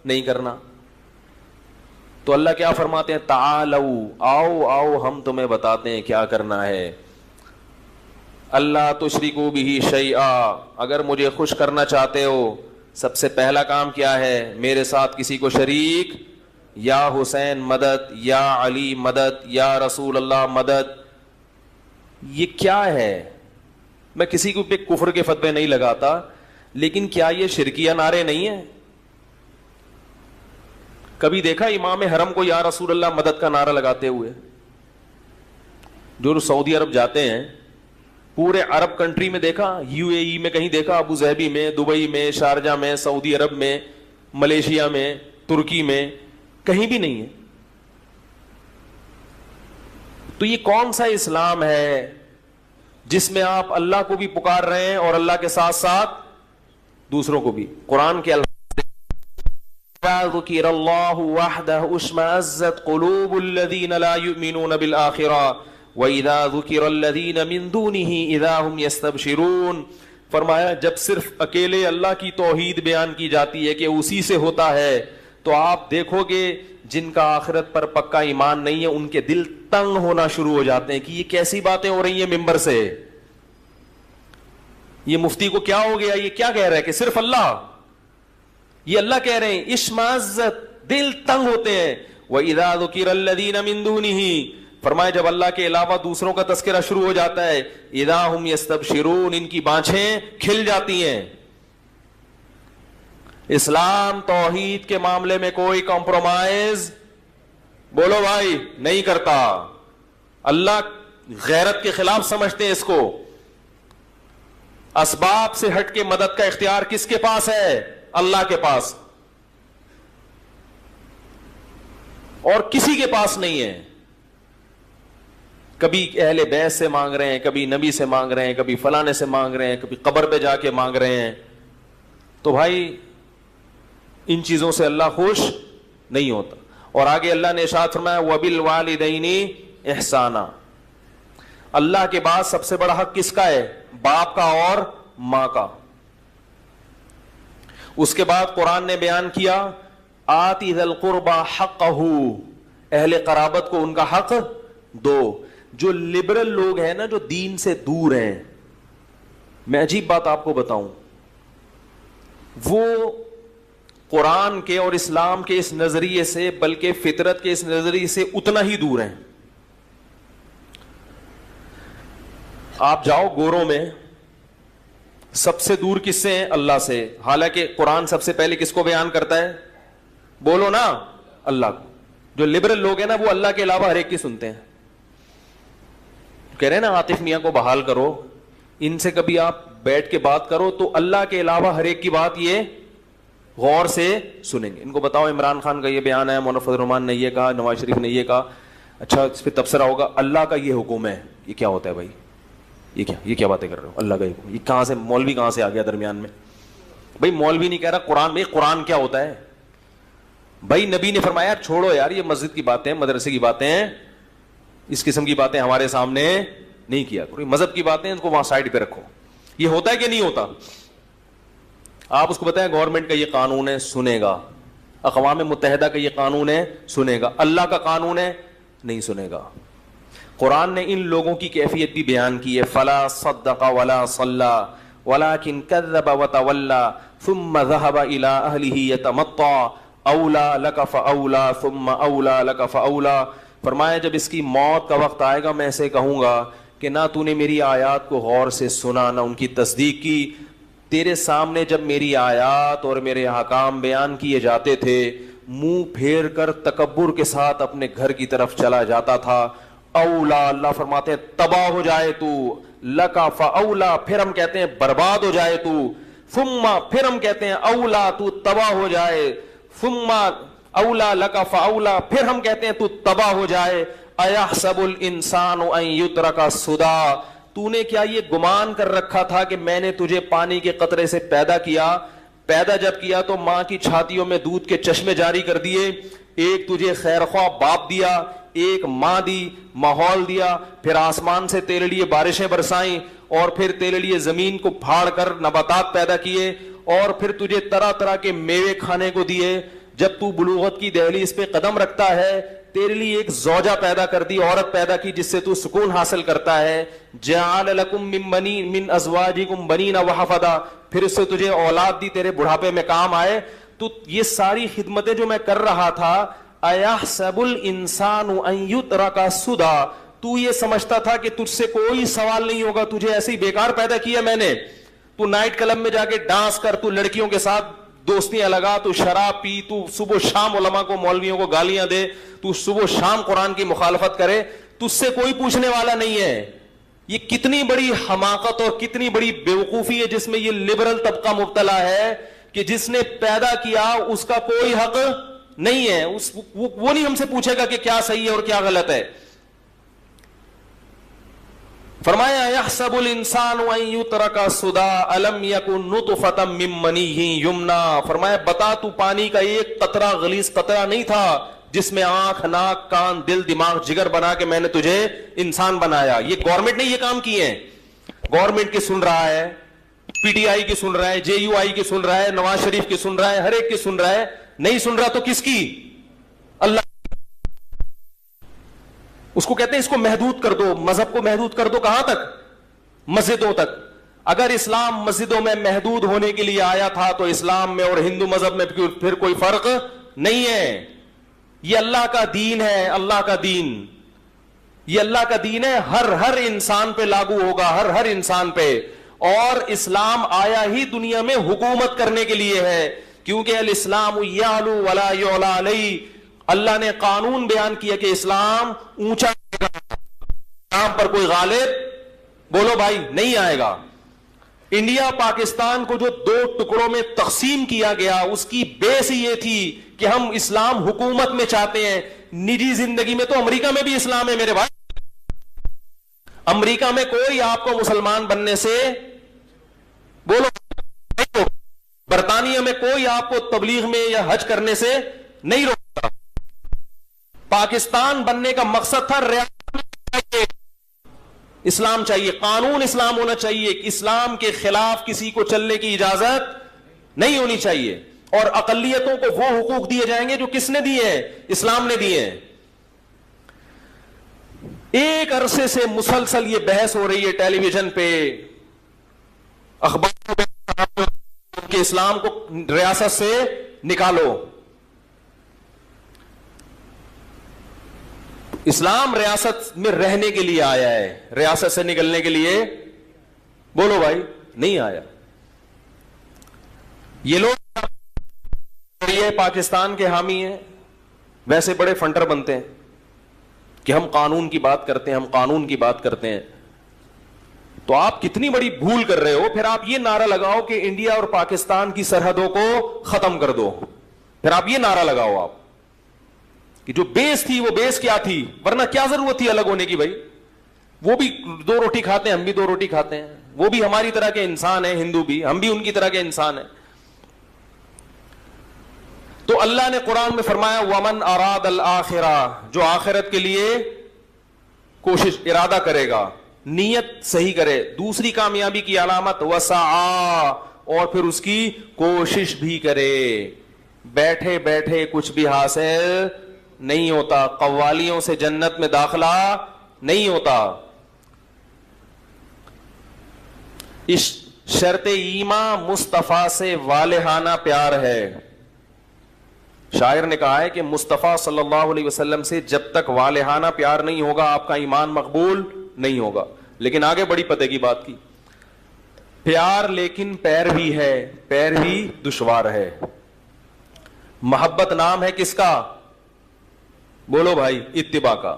نہیں کرنا. تو اللہ کیا فرماتے ہیں؟ تعالو، آؤ آؤ ہم تمہیں بتاتے ہیں کیا کرنا ہے. اللہ تشرکوا بہ شیئا، اگر مجھے خوش کرنا چاہتے ہو سب سے پہلا کام کیا ہے؟ میرے ساتھ کسی کو شریک، یا حسین مدد، یا علی مدد، یا رسول اللہ مدد. یہ کیا ہے؟ میں کسی کو پہ کفر کے فتوے نہیں لگاتا، لیکن کیا یہ شرکیہ نعرے نہیں ہیں؟ کبھی دیکھا امام حرم کو یا رسول اللہ مدد کا نعرہ لگاتے ہوئے؟ جو سعودی عرب جاتے ہیں، پورے عرب کنٹری میں دیکھا؟ یو اے ای میں کہیں دیکھا؟ ابو ظہبی میں، دبئی میں، شارجہ میں، سعودی عرب میں، ملیشیا میں، ترکی میں، کہیں بھی نہیں ہے. تو یہ کون سا اسلام ہے جس میں آپ اللہ کو بھی پکار رہے ہیں اور اللہ کے ساتھ ساتھ دوسروں کو بھی؟ قرآن کے ذکر اللہ وحدہ اشمئزت قلوب الذین لا یؤمنون بالآخرہ وَإِذَا ذُكِرَ الَّذِينَ مِن دُونِهِ إِذَا هُمْ يَسْتَبْشِرُونَ. فرمایا جب صرف اکیلے اللہ کی توحید بیان کی جاتی ہے کہ اسی سے ہوتا ہے، تو آپ دیکھو گے جن کا آخرت پر پکا ایمان نہیں ہے ان کے دل تنگ ہونا شروع ہو جاتے ہیں کہ یہ کیسی باتیں ہو رہی ہیں ممبر سے. یہ مفتی کو کیا ہو گیا؟ یہ کیا کہہ رہا ہے کہ صرف اللہ؟ یہ اللہ کہہ رہے ہیں اشمئزت، دل تنگ ہوتے ہیں. وَإِذَا ذُكِرَ الَّذِينَ مِن دُونِهِ، فرمایا جب اللہ کے علاوہ دوسروں کا تذکرہ شروع ہو جاتا ہے، اذا ہم یستبشرون، ان کی بانچھیں کھل جاتی ہیں. اسلام توحید کے معاملے میں کوئی کمپرومائز، بولو بھائی، نہیں کرتا. اللہ غیرت کے خلاف سمجھتے ہیں اس کو. اسباب سے ہٹ کے مدد کا اختیار کس کے پاس ہے؟ اللہ کے پاس، اور کسی کے پاس نہیں ہے. کبھی اہل بیت سے مانگ رہے ہیں, کبھی نبی سے مانگ رہے ہیں, کبھی فلانے سے مانگ رہے ہیں, کبھی قبر پہ جا کے مانگ رہے ہیں. تو بھائی ان چیزوں سے اللہ خوش نہیں ہوتا. اور آگے اللہ نے ارشاد فرمایا وَبِالْوَالِدَيْنِ احسانا. اللہ کے بعد سب سے بڑا حق کس کا ہے؟ باپ کا اور ماں کا. اس کے بعد قرآن نے بیان کیا آتی ذی القربى حقہ, اہل قرابت کو ان کا حق دو. جو لبرل لوگ ہیں نا, جو دین سے دور ہیں, میں عجیب بات آپ کو بتاؤں, وہ قرآن کے اور اسلام کے اس نظریے سے بلکہ فطرت کے اس نظریے سے اتنا ہی دور ہیں. آپ جاؤ گوروں میں, سب سے دور کس سے ہیں؟ اللہ سے. حالانکہ قرآن سب سے پہلے کس کو بیان کرتا ہے؟ بولو نا, اللہ کو. جو لبرل لوگ ہیں نا, وہ اللہ کے علاوہ ہر ایک کی سنتے ہیں. کہہ رہے ہیں نا عاطف میاں کو بحال کرو, ان سے کبھی آپ بیٹھ کے بات کرو تو اللہ کے علاوہ ہر ایک کی بات یہ غور سے سنیں گے. ان کو بتاؤ عمران خان کا یہ بیان ہے, مولانا فضل الرحمان نے یہ کہا, نواز شریف نے یہ کہا, اچھا اس پہ تبصرہ ہوگا اللہ کا یہ حکم ہے. یہ کیا ہوتا ہے بھائی؟ یہ کیا باتیں کر رہے ہو؟ اللہ کا حکم, یہ کہاں سے مولوی کہاں سے آ گیا درمیان میں؟ بھائی مولوی نہیں کہہ رہا, قرآن. بھائی قرآن کیا ہوتا ہے بھائی؟ نبی نے فرمایا چھوڑو یار یہ مسجد کی باتیں, مدرسے کی باتیں, اس قسم کی باتیں ہمارے سامنے نہیں کیا کرو. مذہب کی باتیں ان کو وہاں سائڈ پہ رکھو. یہ ہوتا ہے کہ نہیں ہوتا؟ آپ اس کو بتائیں گورنمنٹ کا یہ قانون ہے, سنے گا. اقوام متحدہ کا یہ قانون ہے, سنے گا. اللہ کا قانون ہے, نہیں سنے گا. قرآن نے ان لوگوں کی کیفیت بھی بیان کی ہے. فلا صدق ولا صلی ولكن كذب وتولى ثم ذهب الى اهله يتمطى اولى لك فاولى ثم اولى لك فاولى. فرمایا جب اس کی موت کا وقت آئے گا میں اسے کہوں گا کہ نہ تو نے میری آیات کو غور سے سنا, نہ ان کی تصدیق کی. تیرے سامنے جب میری آیات اور میرے احکام بیان کیے جاتے تھے, منہ پھیر کر تکبر کے ساتھ اپنے گھر کی طرف چلا جاتا تھا. اولا, اللہ فرماتے ہیں تباہ ہو جائے تو, لکا فاولا, پھر ہم کہتے ہیں برباد ہو جائے تو, ثم, پھر ہم کہتے ہیں اولا, تو تباہ ہو جائے, ثم اولا لکا فاولا, پھر ہم کہتے ہیں تو تباہ ہو جائے. ایحسب الانسان ان یترک سدی, تو نے کیا یہ گمان کر رکھا تھا کہ میں نے تجھے پانی کے قطرے سے پیدا کیا؟ پیدا جب کیا تو ماں کی چھاتیوں میں دودھ کے چشمے جاری کر دیے. ایک تجھے خیرخواہ باپ دیا, ایک ماں دی, ماحول دیا, پھر آسمان سے تیرے لیے بارشیں برسائیں, اور پھر تیرے لیے زمین کو پھاڑ کر نباتات پیدا کیے, اور پھر تجھے طرح طرح کے میوے کھانے کو دیے. جب تو بلوغت کی دہلیز پہ قدم رکھتا ہے تیرے لیے ایک زوجہ پیدا کر دی, عورت پیدا کی جس سے تو سکون حاصل کرتا ہے. جعل لکم من ازواجکم بنین وحفدا, پھر اس سے تجھے اولاد دی تیرے بڑھاپے میں کام آئے. تو یہ ساری خدمتیں جو میں کر رہا تھا, ایحسب الانسان ان یترک سدی, تو یہ سمجھتا تھا کہ تجھ سے کوئی سوال نہیں ہوگا, تجھے ایسے ہی بیکار پیدا کیا میں نے. تو نائٹ کلب میں جا کے ڈانس کر, تو لڑکیوں کے ساتھ دوستیاں لگا, تو شراب پی, تو صبح شام علماء کو مولویوں کو گالیاں دے, تو صبح شام قرآن کی مخالفت کرے, تجھ سے کوئی پوچھنے والا نہیں ہے. یہ کتنی بڑی حماقت اور کتنی بڑی بیوقوفی ہے جس میں یہ لبرل طبقہ مبتلا ہے کہ جس نے پیدا کیا اس کا کوئی حق نہیں ہے. وہ نہیں ہم سے پوچھے گا کہ کیا صحیح ہے اور کیا غلط ہے. فرمایا یحسب الانسان ان یترک سدی الم یکن نطفۃ من منی یمنی, فرمایا بتا تو پانی کا ایک قطرہ, غلیظ قطرہ نہیں تھا جس میں آنکھ, ناک, کان, دل, دماغ, جگر بنا کے میں نے تجھے انسان بنایا. یہ گورنمنٹ نے یہ کام کیے ہیں. گورنمنٹ کی سن رہا ہے, پی ٹی آئی کی سن رہا ہے, جے یو آئی کی سن رہا ہے, نواز شریف کی سن رہا ہے, ہر ایک کی سن رہا ہے. نہیں سن رہا تو کس کی؟ اللہ. اس کو کہتے ہیں اس کو محدود کر دو, مذہب کو محدود کر دو. کہاں تک؟ مسجدوں تک. اگر اسلام مسجدوں میں محدود ہونے کے لیے آیا تھا تو اسلام میں اور ہندو مذہب میں پھر کوئی فرق نہیں ہے. یہ اللہ کا دین ہے, اللہ کا دین, یہ اللہ کا دین ہے, ہر انسان پہ لاگو ہوگا, ہر انسان پہ. اور اسلام آیا ہی دنیا میں حکومت کرنے کے لیے ہے, کیونکہ الاسلام یعلو ولا یعلی علیہ. اللہ نے قانون بیان کیا کہ اسلام اونچا آئے گا, اسلام پر کوئی غالب, بولو بھائی, نہیں آئے گا. انڈیا پاکستان کو جو 2 ٹکڑوں میں تقسیم کیا گیا اس کی بیس یہ تھی کہ ہم اسلام حکومت میں چاہتے ہیں. نجی زندگی میں تو امریکہ میں بھی اسلام ہے میرے بھائی. امریکہ میں کوئی آپ کو مسلمان بننے سے بولو نہیں روک، برطانیہ میں کوئی آپ کو تبلیغ میں یا حج کرنے سے نہیں روکتا. پاکستان بننے کا مقصد تھا اسلام چاہیے، قانون اسلام ہونا چاہیے، اسلام کے خلاف کسی کو چلنے کی اجازت نہیں ہونی چاہیے، اور اقلیتوں کو وہ حقوق دیے جائیں گے جو کس نے دیے ہیں؟ اسلام نے دیے ہیں. ایک عرصے سے مسلسل یہ بحث ہو رہی ہے ٹیلی ویژن پہ، اخباروں پہ کہ اسلام کو ریاست سے نکالو. اسلام ریاست میں رہنے کے لیے آیا ہے، ریاست سے نکلنے کے لیے بولو بھائی نہیں آیا. یہ لوگ یہ پاکستان کے حامی ہیں، ویسے بڑے فنڈر بنتے ہیں کہ ہم قانون کی بات کرتے ہیں، ہم قانون کی بات کرتے ہیں. تو آپ کتنی بڑی بھول کر رہے ہو. پھر آپ یہ نعرہ لگاؤ کہ انڈیا اور پاکستان کی سرحدوں کو ختم کر دو، پھر آپ یہ نعرہ لگاؤ آپ کہ جو بیس تھی وہ بیس کیا تھی، ورنہ کیا ضرورت تھی الگ ہونے کی بھائی. وہ بھی 2 روٹی کھاتے ہیں، ہم بھی 2 روٹی کھاتے ہیں، وہ بھی ہماری طرح کے انسان ہیں، ہندو بھی، ہم بھی ان کی طرح کے انسان ہیں. تو اللہ نے قرآن میں فرمایا وَمَنْ أَرَادَ الْآخِرَةَ، جو آخرت کے لیے کوشش ارادہ کرے گا، نیت صحیح کرے. دوسری کامیابی کی علامت وَسَعَى، اور پھر اس کی کوشش بھی کرے. بیٹھے بیٹھے کچھ بھی حاصل نہیں ہوتا، قوالیوں سے جنت میں داخلہ نہیں ہوتا. اس شرط ایمان مصطفیٰ سے والہانہ پیار ہے. شاعر نے کہا ہے کہ مصطفیٰ صلی اللہ علیہ وسلم سے جب تک والہانہ پیار نہیں ہوگا آپ کا ایمان مقبول نہیں ہوگا. لیکن آگے بڑی پتے کی بات کی، پیار لیکن پیر بھی ہے، پیر بھی دشوار ہے. محبت نام ہے کس کا؟ بولو بھائی اتباع کا.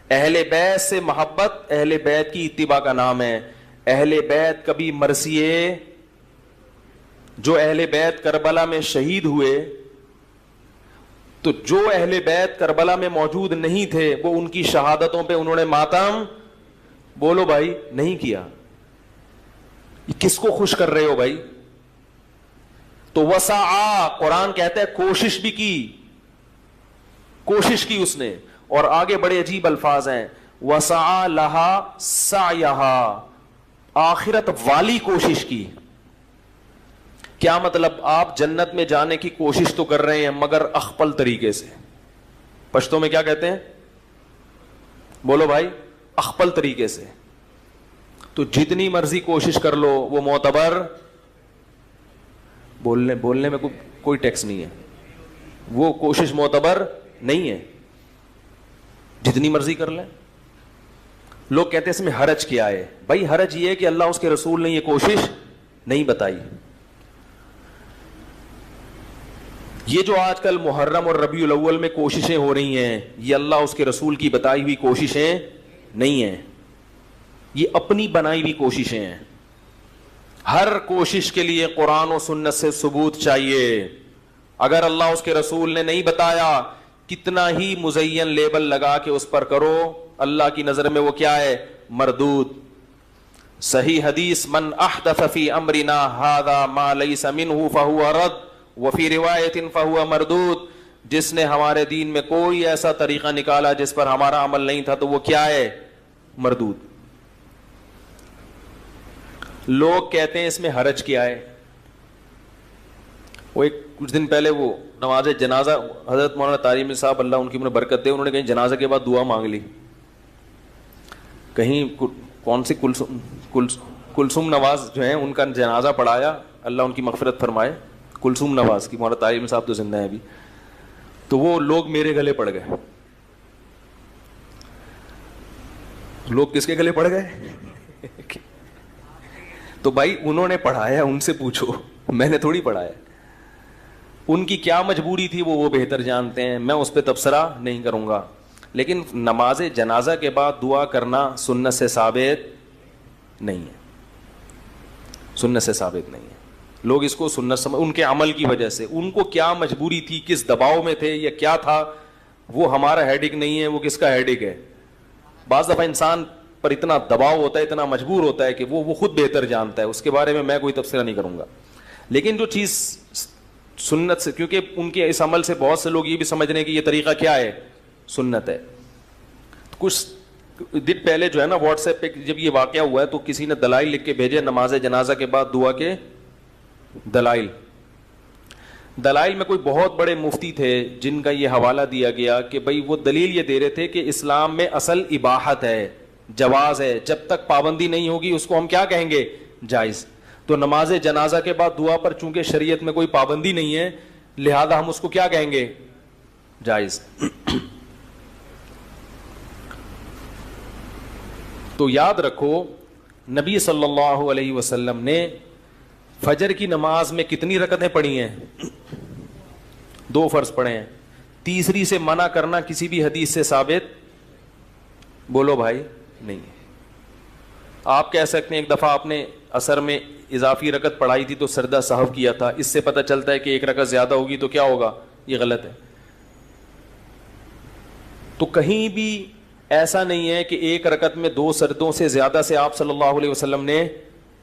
اہل بیت سے محبت اہل بیت کی اتباع کا نام ہے. اہل بیت کبھی مرثیے، جو اہل بیت کربلا میں شہید ہوئے، تو جو اہل بیت کربلا میں موجود نہیں تھے وہ ان کی شہادتوں پہ انہوں نے ماتم بولو بھائی نہیں کیا. کس کو خوش کر رہے ہو بھائی؟ تو وسعا، قرآن کہتا ہے کوشش بھی کی، کوشش کی اس نے. اور آگے بڑے عجیب الفاظ ہیں، وسعا لہا سعیہا، آخرت والی کوشش کی. کیا مطلب؟ آپ جنت میں جانے کی کوشش تو کر رہے ہیں مگر اخپل طریقے سے. پشتو میں کیا کہتے ہیں بولو بھائی؟ اخپل طریقے سے. تو جتنی مرضی کوشش کر لو وہ معتبر، بولنے میں کوئی ٹیکس نہیں ہے، وہ کوشش معتبر نہیں ہے، جتنی مرضی کر لیں. لوگ کہتے ہیں اس میں حرج کیا ہے؟ بھائی حرج یہ ہے کہ اللہ اس کے رسول نے یہ کوشش نہیں بتائی. یہ جو آج کل محرم اور ربیع الاول میں کوششیں ہو رہی ہیں، یہ اللہ اس کے رسول کی بتائی ہوئی کوششیں نہیں ہیں، یہ اپنی بنائی ہوئی کوششیں ہیں. ہر کوشش کے لیے قرآن و سنت سے ثبوت چاہیے. اگر اللہ اس کے رسول نے نہیں بتایا، کتنا ہی مزین لیبل لگا کے اس پر کرو، اللہ کی نظر میں وہ کیا ہے؟ مردود. صحیح حدیث من احدث فی امرنا ھذا ما لیس منہ فہو رد وفی روایت فہو مردود. جس نے ہمارے دین میں کوئی ایسا طریقہ نکالا جس پر ہمارا عمل نہیں تھا تو وہ کیا ہے؟ مردود. لوگ کہتے ہیں اس میں حرج کیا ہے. وہ کچھ دن پہلے وہ نماز جنازہ، حضرت مولانا طارمی صاحب اللہ ان کی برکت دے، انہوں نے کہیں جنازہ کے بعد دعا مانگ لی. کہیں کون سی کلثوم نواز جو ہیں ان کا جنازہ پڑھایا، اللہ ان کی مغفرت فرمائے، کلثوم نواز کی، مولانا طارمی صاحب تو زندہ ہیں ابھی. تو وہ لوگ میرے گلے پڑ گئے. لوگ کس کے گلے پڑ گئے؟ تو بھائی انہوں نے پڑھایا، ان سے پوچھو، میں نے تھوڑی پڑھایا. ان کی کیا مجبوری تھی وہ بہتر جانتے ہیں، میں اس پہ تبصرہ نہیں کروں گا. لیکن نماز جنازہ کے بعد دعا کرنا سنت سے ثابت نہیں ہے، سنت سے ثابت نہیں ہے. لوگ اس کو سنت سمجھ، ان کے عمل کی وجہ سے. ان کو کیا مجبوری تھی، کس دباؤ میں تھے یا کیا تھا، وہ ہمارا ہیڈک نہیں ہے، وہ کس کا ہیڈک ہے. بعض دفعہ انسان پر اتنا دباؤ ہوتا ہے, اتنا مجبور ہوتا ہے کہ وہ خود بہتر جانتا ہے, اس کے بارے میں کوئی تبصرہ نہیں کروں گا. لیکن جو چیز سنت سے, کیونکہ ان کے اس عمل سے بہت سے لوگ یہ بھی سمجھنے کہ یہ طریقہ کیا ہے, سنت ہے. کچھ دن پہلے جو ہے نا واٹس ایپ پہ جب یہ واقعہ ہوا ہے تو کسی نے دلائل لکھ کے بھیجے نماز جنازہ کے بعد دعا کے دلائل میں کوئی بہت بڑے مفتی تھے جن کا یہ حوالہ دیا گیا کہ بھئی وہ دلیل یہ دے رہے تھے کہ اسلام میں اصل اباحت ہے, جواز ہے, جب تک پابندی نہیں ہوگی اس کو ہم کیا کہیں گے, جائز. تو نماز جنازہ کے بعد دعا پر چونکہ شریعت میں کوئی پابندی نہیں ہے لہذا ہم اس کو کیا کہیں گے, جائز. تو یاد رکھو نبی صلی اللہ علیہ وسلم نے فجر کی نماز میں کتنی رکعتیں پڑھی ہیں, 2 فرض پڑھے ہیں. تیسری سے منع کرنا کسی بھی حدیث سے ثابت, بولو بھائی, نہیں. آپ کہہ سکتے ہیں ایک دفعہ آپ نے عصر میں اضافی رکعت پڑھائی تھی تو سردہ سہو کیا تھا, اس سے پتہ چلتا ہے کہ 1 رکعت زیادہ ہوگی تو کیا ہوگا, یہ غلط ہے. تو کہیں بھی ایسا نہیں ہے کہ 1 رکعت میں 2 سردوں سے زیادہ سے آپ صلی اللہ علیہ وسلم نے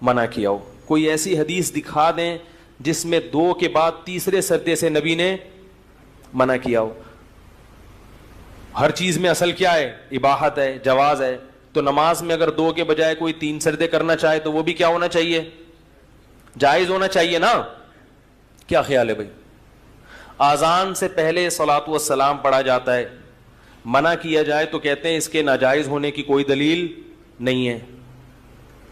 منع کیا ہو. کوئی ایسی حدیث دکھا دیں جس میں 2 کے بعد تیسرے سردے سے نبی نے منع کیا ہو. ہر چیز میں اصل کیا ہے, اباحت ہے, جواز ہے. تو نماز میں اگر 2 کے بجائے کوئی 3 سردے کرنا چاہے تو وہ بھی کیا ہونا چاہیے, جائز ہونا چاہیے نا. کیا خیال ہے بھائی؟ آذان سے پہلے صلاۃ والسلام پڑھا جاتا ہے, منع کیا جائے تو کہتے ہیں اس کے ناجائز ہونے کی کوئی دلیل نہیں ہے.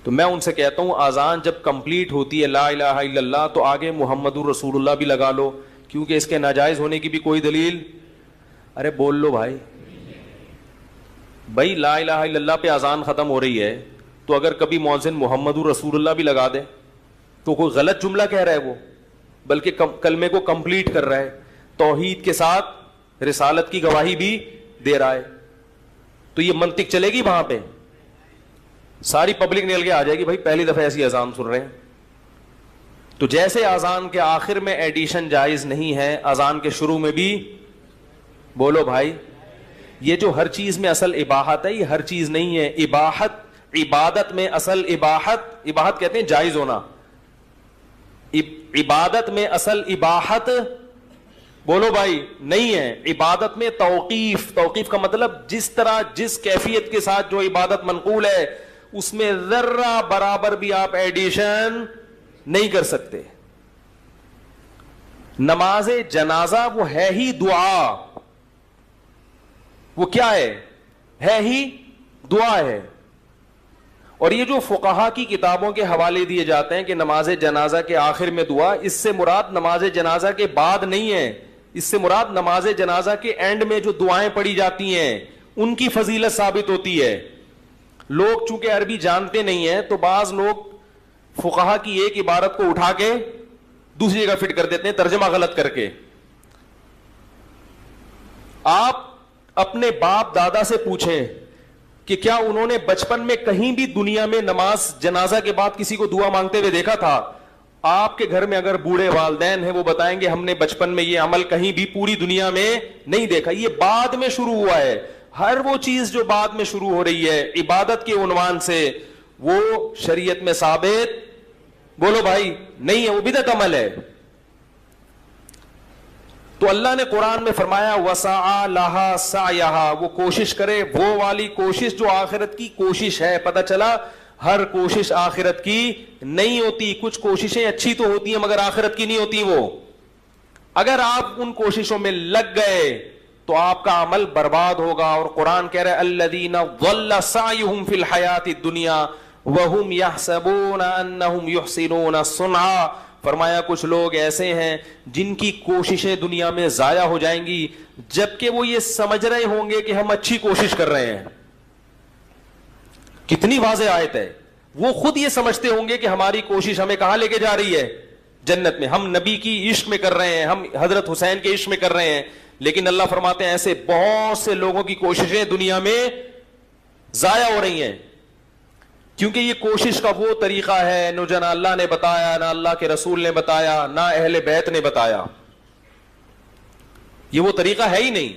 تو میں ان سے کہتا ہوں آذان جب کمپلیٹ ہوتی ہے لا الہ الا اللہ تو آگے محمد الرسول اللہ بھی لگا لو, کیونکہ اس کے ناجائز ہونے کی بھی کوئی دلیل. ارے بول لو بھائی, بھائی لا الہ الا اللہ پہ آذان ختم ہو رہی ہے تو اگر کبھی مؤذن محمد الرسول اللہ بھی لگا دے تو کوئی غلط جملہ کہہ رہا ہے وہ, بلکہ کلمے کو کمپلیٹ کر رہا ہے, توحید کے ساتھ رسالت کی گواہی بھی دے رہا ہے. تو یہ منطق چلے گی وہاں پہ, ساری پبلک نکل کے آ جائے گی بھائی پہلی دفعہ ایسی اذان سن رہے ہیں. تو جیسے اذان کے آخر میں ایڈیشن جائز نہیں ہے, اذان کے شروع میں بھی, بولو بھائی, یہ جو ہر چیز میں اصل اباحت ہے یہ ہر چیز نہیں ہے. اباحت عبادت میں اصل اباحت کہتے ہیں جائز ہونا, عبادت میں اصل اباحت, بولو بھائی, نہیں ہے. عبادت میں توقیف کا مطلب جس طرح جس کیفیت کے ساتھ جو عبادت منقول ہے اس میں ذرہ برابر بھی آپ ایڈیشن نہیں کر سکتے. نماز جنازہ وہ ہے ہی دعا, وہ کیا ہے ہی دعا ہے. اور یہ جو فقہا کی کتابوں کے حوالے دیے جاتے ہیں کہ نماز جنازہ کے آخر میں دعا, اس سے مراد نماز جنازہ کے بعد نہیں ہے, اس سے مراد نماز جنازہ کے اینڈ میں جو دعائیں پڑھی جاتی ہیں ان کی فضیلت ثابت ہوتی ہے. لوگ چونکہ عربی جانتے نہیں ہیں تو بعض لوگ فقہا کی ایک عبارت کو اٹھا کے دوسری جگہ فٹ کر دیتے ہیں ترجمہ غلط کر کے. آپ اپنے باپ دادا سے پوچھیں کہ کیا انہوں نے بچپن میں کہیں بھی دنیا میں نماز جنازہ کے بعد کسی کو دعا مانگتے ہوئے دیکھا تھا؟ آپ کے گھر میں اگر بوڑھے والدین ہیں وہ بتائیں گے ہم نے بچپن میں یہ عمل کہیں بھی پوری دنیا میں نہیں دیکھا. یہ بعد میں شروع ہوا ہے. ہر وہ چیز جو بعد میں شروع ہو رہی ہے عبادت کے عنوان سے وہ شریعت میں ثابت, بولو بھائی, نہیں ہے, وہ بدعت عمل ہے. تو اللہ نے قرآن میں فرمایا وسعى لها سعيها, وہ کوشش کرے, وہ والی کوشش جو آخرت کی کوشش ہے. پتہ چلا ہر کوشش آخرت کی نہیں ہوتی, کچھ کوششیں اچھی تو ہوتی ہیں مگر آخرت کی نہیں ہوتی. وہ اگر آپ ان کوششوں میں لگ گئے تو آپ کا عمل برباد ہوگا. اور قرآن کہہ رہا ہے الذین ضل سعیہم فی الحیات الدنیا وہم یحسبون انہم یحسنون صنعا. فرمایا کچھ لوگ ایسے ہیں جن کی کوششیں دنیا میں ضائع ہو جائیں گی جبکہ وہ یہ سمجھ رہے ہوں گے کہ ہم اچھی کوشش کر رہے ہیں. کتنی واضح آیت ہے. وہ خود یہ سمجھتے ہوں گے کہ ہماری کوشش ہمیں کہاں لے کے جا رہی ہے, جنت میں. ہم نبی کی عشق میں کر رہے ہیں, ہم حضرت حسین کے عشق میں کر رہے ہیں. لیکن اللہ فرماتے ہیں ایسے بہت سے لوگوں کی کوششیں دنیا میں ضائع ہو رہی ہیں کیونکہ یہ کوشش کا وہ طریقہ ہے نہ جنا اللہ نے بتایا, نہ اللہ کے رسول نے بتایا, نہ اہل بیت نے بتایا. یہ وہ طریقہ ہے ہی نہیں.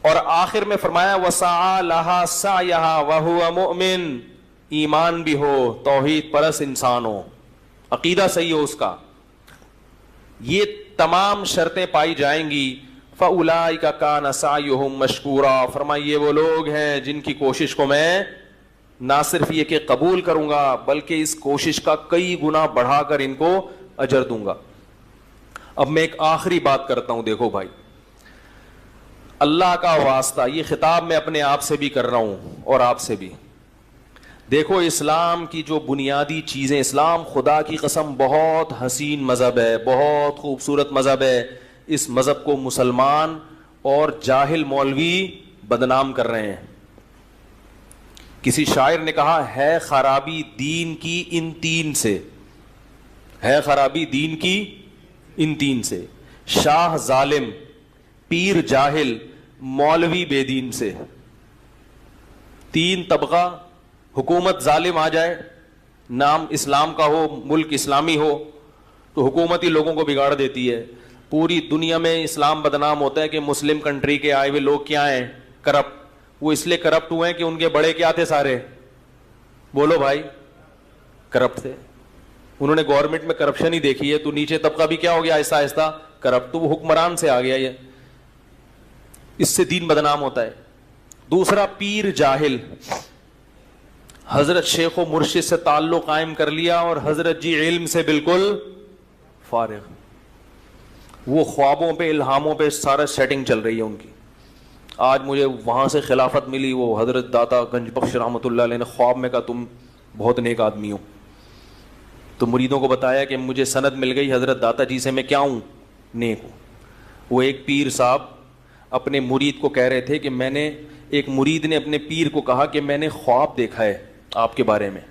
اور آخر میں فرمایا وَسَعَى لَهَا سَعْيَهَا وَهُوَ مُؤْمِن, ایمان بھی ہو, توحید پرست انسان ہو, عقیدہ صحیح ہو اس کا, یہ تمام شرطیں پائی جائیں گی. فَأُولَٰئِكَ كَانَ سَعْيُهُم مَّشْكُورًا, فرمایا یہ وہ لوگ ہیں جن کی کوشش کو میں نہ صرف یہ کہ قبول کروں گا بلکہ اس کوشش کا کئی گنا بڑھا کر ان کو اجر دوں گا. اب میں ایک آخری بات کرتا ہوں, دیکھو بھائی, اللہ کا واسطہ, یہ خطاب میں اپنے آپ سے بھی کر رہا ہوں اور آپ سے بھی. دیکھو اسلام کی جو بنیادی چیزیں, اسلام خدا کی قسم بہت حسین مذہب ہے, بہت خوبصورت مذہب ہے. اس مذہب کو مسلمان اور جاہل مولوی بدنام کر رہے ہیں. کسی شاعر نے کہا ہے خرابی دین کی ان تین سے, ہے خرابی دین کی ان تین سے, شاہ ظالم, پیر جاہل, مولوی بے دین سے. تین طبقہ, حکومت ظالم آ جائے, نام اسلام کا ہو, ملک اسلامی ہو, تو حکومت ہی لوگوں کو بگاڑ دیتی ہے. پوری دنیا میں اسلام بدنام ہوتا ہے کہ مسلم کنٹری کے آئے ہوئے لوگ کیا ہیں, کرپٹ. وہ اس لیے کرپٹ ہوئے ہیں کہ ان کے بڑے کیا تھے سارے, بولو بھائی, کرپٹ تھے. انہوں نے گورنمنٹ میں کرپشن ہی دیکھی ہے, تو نیچے طبقہ بھی کیا ہو گیا آہستہ آہستہ کرپٹ, تو وہ حکمران سے آ گیا. یہ اس سے دین بدنام ہوتا ہے. دوسرا پیر جاہل, حضرت شیخ و مرشد سے تعلق قائم کر لیا اور حضرت جی علم سے بالکل فارغ, وہ خوابوں پہ الہاموں پہ سارا سیٹنگ چل رہی ہے ان کی. آج مجھے وہاں سے خلافت ملی, وہ حضرت داتا گنج بخش رحمۃ اللہ علیہ نے خواب میں کہا تم بہت نیک آدمی ہو. تو مریدوں کو بتایا کہ مجھے سند مل گئی حضرت داتا جی سے, میں کیا ہوں, نیک ہوں. وہ ایک پیر صاحب اپنے مرید کو کہہ رہے تھے کہ میں نے, ایک مرید نے اپنے پیر کو کہا کہ میں نے خواب دیکھا ہے آپ کے بارے میں.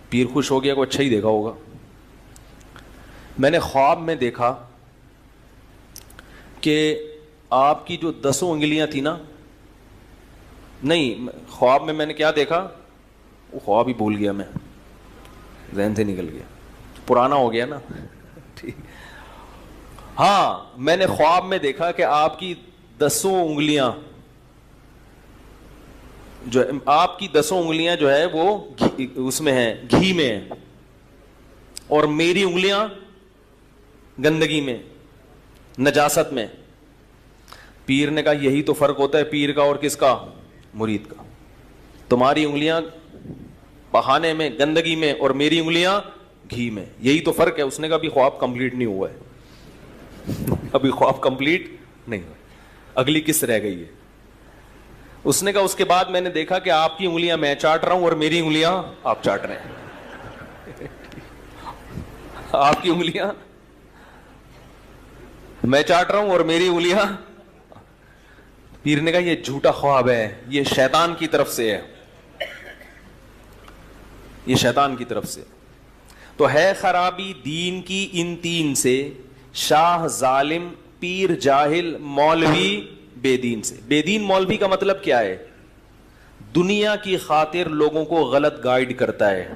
پیر خوش ہو گیا, کو اچھا ہی دیکھا ہوگا. میں نے خواب میں دیکھا کہ آپ کی جو 10 انگلیاں تھی نا, نہیں خواب میں نے کیا دیکھا, وہ خواب ہی بھول گیا, میں ذہن سے نکل گیا, پرانا ہو گیا نا. ٹھیک, ہاں میں نے خواب میں دیکھا کہ آپ کی 10 انگلیاں جو, آپ کی 10 انگلیاں جو ہے وہ اس میں ہیں, گھی میں ہیں, اور میری انگلیاں گندگی میں, نجاست میں. پیر نے کہا یہی تو فرق ہوتا ہے پیر کا اور کس کا, مرید کا. تمہاری انگلیاں بہانے میں, گندگی میں, اور میری انگلیاں گھی میں, یہی تو فرق ہے. اس نے کہا ابھی خواب کمپلیٹ نہیں ہوا ہے, ابھی خواب کمپلیٹ نہیں ہوا, اگلی قسط رہ گئی ہے. اس نے کہا اس کے بعد میں نے دیکھا کہ آپ کی انگلیاں میں چاٹ رہا ہوں اور میری انگلیاں آپ چاٹ رہے ہیں. آپ کی انگلیاں میں چاٹ رہا ہوں اور میری انگلیاں. پیر نے کہا یہ جھوٹا خواب ہے, یہ شیطان کی طرف سے ہے, یہ شیطان کی طرف سے. تو ہے خرابی دین کی ان تین سے, شاہ ظالم, پیر جاہل, مولوی بے دین سے. بے دین مولوی کا مطلب کیا ہے, دنیا کی خاطر لوگوں کو غلط گائیڈ کرتا ہے.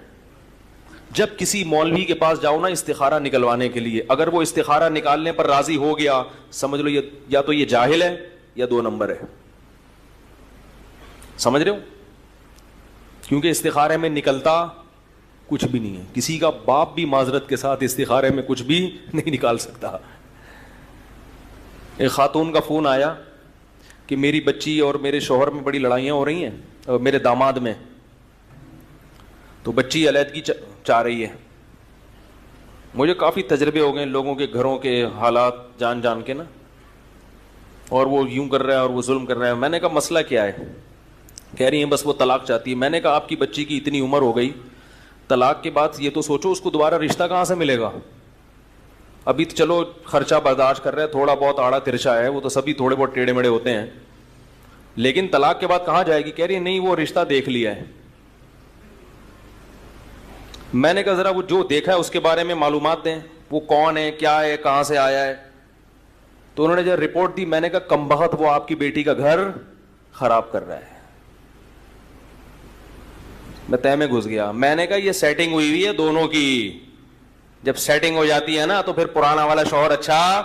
جب کسی مولوی کے پاس جاؤ نا استخارہ نکلوانے کے لیے, اگر وہ استخارہ نکالنے پر راضی ہو گیا, سمجھ لو یہ یا تو یہ جاہل ہے یا 2 نمبر ہے. سمجھ رہے ہو, کیونکہ استخارے میں نکلتا کچھ بھی نہیں ہے. کسی کا باپ بھی معذرت کے ساتھ استخارے میں کچھ بھی نہیں نکال سکتا. ایک خاتون کا فون آیا کہ میری بچی اور میرے شوہر میں بڑی لڑائیاں ہو رہی ہیں, میرے داماد میں, تو بچی علیحدگی چاہ رہی ہے. مجھے کافی تجربے ہو گئے لوگوں کے گھروں کے حالات جان جان کے نا, اور وہ یوں کر رہا ہے اور وہ ظلم کر رہا ہے. میں نے کہا مسئلہ کیا ہے, کہہ رہی ہیں بس وہ طلاق چاہتی ہے. میں نے کہا آپ کی بچی کی اتنی عمر ہو گئی, طلاق کے بعد یہ تو سوچو اس کو دوبارہ رشتہ کہاں سے ملے گا. ابھی تو چلو خرچہ برداشت کر رہے ہیں, تھوڑا بہت آڑا ترچا ہے, وہ تو سبھی تھوڑے بہت ٹیڑے مڑے ہوتے ہیں, لیکن طلاق کے بعد کہاں جائے گی. کہہ رہی نہیں وہ رشتہ دیکھ لیا ہے. میں نے کہا ذرا وہ جو دیکھا ہے اس کے بارے میں معلومات دیں, وہ کون ہے, کیا ہے, کہاں سے آیا ہے. تو انہوں نے جب رپورٹ دی, میں نے کہا کمبخت وہ آپ کی بیٹی کا گھر خراب کر رہا ہے. میں تہ میں گھس گیا. میں نے کہا یہ سیٹنگ ہوئی ہوئی ہے دونوں کی, جب سیٹنگ ہو جاتی ہے نا تو پھر پرانا والا شوہر اچھا,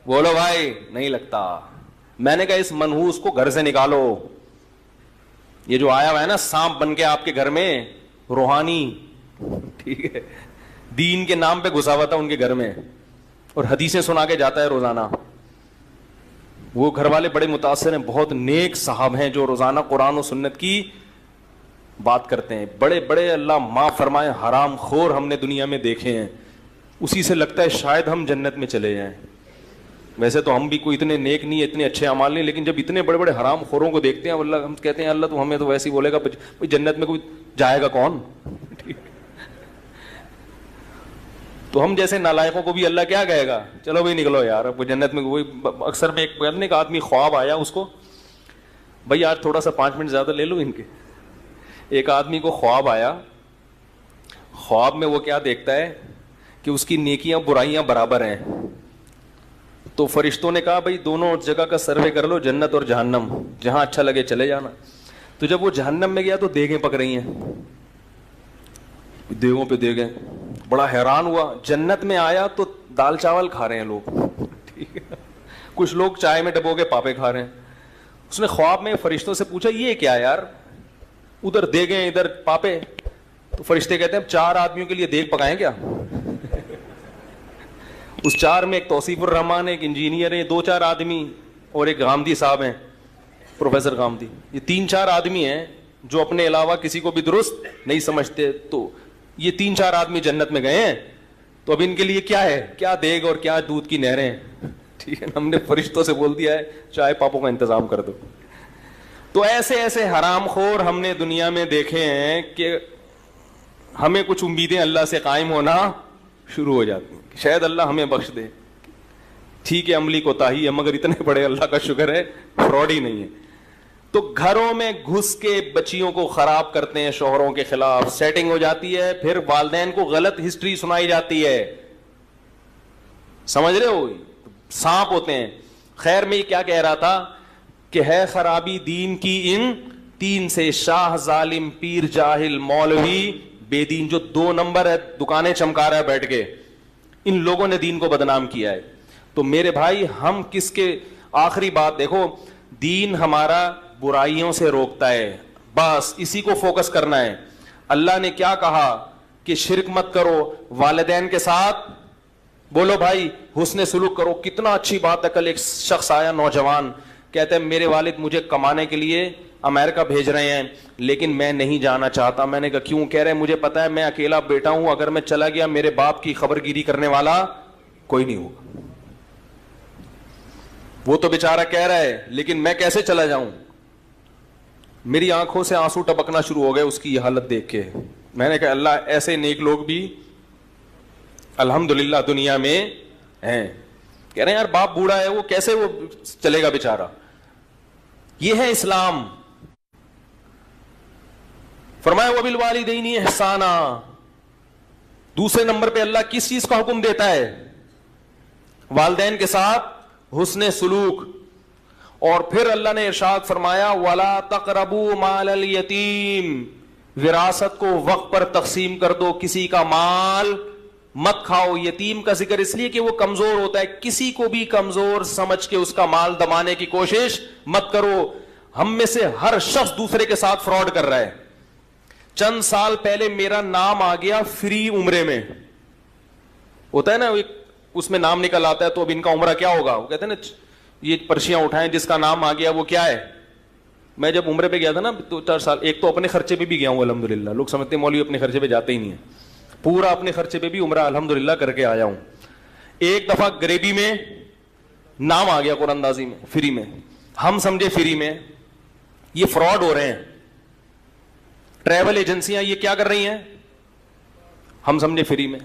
بولو بھائی, نہیں لگتا. میں نے کہا اس منحوس کو گھر سے نکالو. یہ جو آیا ہوا ہے نا سانپ بن کے آپ کے گھر میں, روحانی, ٹھیک ہے, دین کے نام پہ گھسا ہوا تھا ان کے گھر میں اور حدیثیں سنا کے جاتا ہے روزانہ. وہ گھر والے بڑے متاثر ہیں, بہت نیک صاحب ہیں جو روزانہ قرآن و سنت کی بات کرتے ہیں. بڑے بڑے اللہ معاف فرمائے حرام خور ہم نے دنیا میں دیکھے ہیں, اسی سے لگتا ہے شاید ہم جنت میں چلے جائیں. ویسے تو ہم بھی کوئی اتنے نیک نہیں, اتنے اچھے اعمال نہیں, لیکن جب اتنے بڑے بڑے حرام خوروں کو دیکھتے ہیں اللہ, ہم کہتے ہیں اللہ تو ہمیں تو ویسے ہی بولے گا جنت میں کوئی جائے گا کون. تو ہم جیسے نالائقوں کو بھی اللہ کیا کہے گا, چلو بھائی نکلو یار اب جنت میں. وہی اکثر میں ایک آدمی خواب آیا اس کو, بھائی آج تھوڑا سا 5 منٹ زیادہ لے لو ان کے. ایک آدمی کو خواب آیا, خواب میں وہ کیا دیکھتا ہے کہ اس کی نیکیاں برائیاں برابر ہیں. تو فرشتوں نے کہا بھائی دونوں جگہ کا سروے کر لو, جنت اور جہنم, جہاں اچھا لگے چلے جانا. تو جب وہ جہنم میں گیا تو دیگیں پک رہی ہیں, دیگوں پہ دیگیں, بڑا حیران ہوا. جنت میں آیا تو دال چاول کھا رہے ہیں لوگ, ٹھیک ہے, کچھ لوگ چائے میں ڈبو کے پاپے کھا رہے ہیں. اس نے خواب میں فرشتوں سے پوچھا یہ کیا یار, ادھر دیگیں ادھر پاپے. تو فرشتے کہتے ہیں 4 آدمیوں کے لیے دیگ پکائیں کیا. اس 4 میں ایک توصیف الرحمان ہے, ایک انجینئر ہے, 2-4 آدمی اور ایک غامدی صاحب ہیں, پروفیسر غامدی. یہ 3-4 آدمی ہیں جو اپنے علاوہ کسی کو بھی درست نہیں سمجھتے. تو یہ 3-4 آدمی جنت میں گئے ہیں, تو اب ان کے لیے کیا ہے, کیا دیگ اور کیا دودھ کی نہریں, ٹھیک ہے. ہم نے فرشتوں سے بول دیا ہے چائے پاپوں کا انتظام کر دو. تو ایسے ایسے حرام خور ہم نے دنیا میں دیکھے ہیں کہ ہمیں کچھ امیدیں اللہ سے قائم ہونا شروع ہو جاتی ہیں, شاید اللہ ہمیں بخش دے. ٹھیک ہے عملی کوتاہی ہے, مگر اتنے بڑے اللہ کا شکر ہے فراڈ ہی نہیں ہے. تو گھروں میں گھس کے بچیوں کو خراب کرتے ہیں, شوہروں کے خلاف سیٹنگ ہو جاتی ہے, پھر والدین کو غلط ہسٹری سنائی جاتی ہے. سمجھ رہے ہو, سانپ ہوتے ہیں. خیر میں یہ کیا کہہ رہا تھا کہ ہے خرابی دین کی ان 3 سے, شاہ ظالم پیر جاہل مولوی بے دین, جو 2 نمبر ہے, دکانیں چمکا رہا ہے بیٹھ کے, ان لوگوں نے دین کو بدنام کیا ہے. تو میرے بھائی ہم کس کے, آخری بات دیکھو, دین ہمارا برائیوں سے روکتا ہے, بس اسی کو فوکس کرنا ہے. اللہ نے کیا کہا کہ شرک مت کرو, والدین کے ساتھ بولو بھائی حسن سلوک کرو. کتنا اچھی بات ہے. کل ایک شخص آیا نوجوان, کہتے ہیں میرے والد مجھے کمانے کے لیے امریکہ بھیج رہے ہیں لیکن میں نہیں جانا چاہتا. میں نے کہا کیوں؟ کہہ رہے مجھے پتا ہے میں اکیلا بیٹا ہوں, اگر میں چلا گیا میرے باپ کی خبر گیری کرنے والا کوئی نہیں ہوگا. وہ تو بیچارہ کہہ رہا ہے لیکن میں کیسے چلا جاؤں. میری آنکھوں سے آنسو ٹپکنا شروع ہو گئے اس کی یہ حالت دیکھ کے. میں نے کہا اللہ ایسے نیک لوگ بھی الحمدللہ دنیا میں ہیں. کہہ رہے ہیں یار باپ بوڑھا ہے, وہ کیسے وہ چلے گا بیچارہ. یہ ہے اسلام. فرمایا وبالوالدین احسانا. دوسرے نمبر پہ اللہ کس چیز کا حکم دیتا ہے؟ والدین کے ساتھ حسن سلوک. اور پھر اللہ نے ارشاد فرمایا ولا تقربوا مال الیتیم, وراثت کو وقت پر تقسیم کر دو, کسی کا مال مت کھاؤ. یتیم کا ذکر اس لیے کہ وہ کمزور ہوتا ہے, کسی کو بھی کمزور سمجھ کے اس کا مال دبانے کی کوشش مت کرو. ہم میں سے ہر شخص دوسرے کے ساتھ فراڈ کر رہا ہے. چند سال پہلے میرا نام آ گیا فری عمرے میں, ہوتا ہے نا اس میں نام نکل آتا ہے, تو اب ان کا عمرہ کیا ہوگا. وہ کہتے ہیں نا یہ پرچیاں اٹھائیں جس کا نام آ گیا وہ کیا ہے. میں جب عمرے پہ گیا تھا نا 2-4 سال, ایک تو اپنے خرچے پہ بھی گیا ہوں الحمدللہ. لوگ سمجھتے ہیں مولوی اپنے خرچے پہ جاتے ہی نہیں ہے, پورا اپنے خرچے پہ بھی عمرہ الحمدللہ کر کے آیا ہوں. ایک دفعہ گریبی میں نام آ گیا قرآن اندازی میں فری میں. ہم سمجھے فری میں, یہ فراڈ ہو رہے ہیں. ٹریول ایجنسیاں یہ کیا کر رہی ہیں, ہم سمجھے فری میں.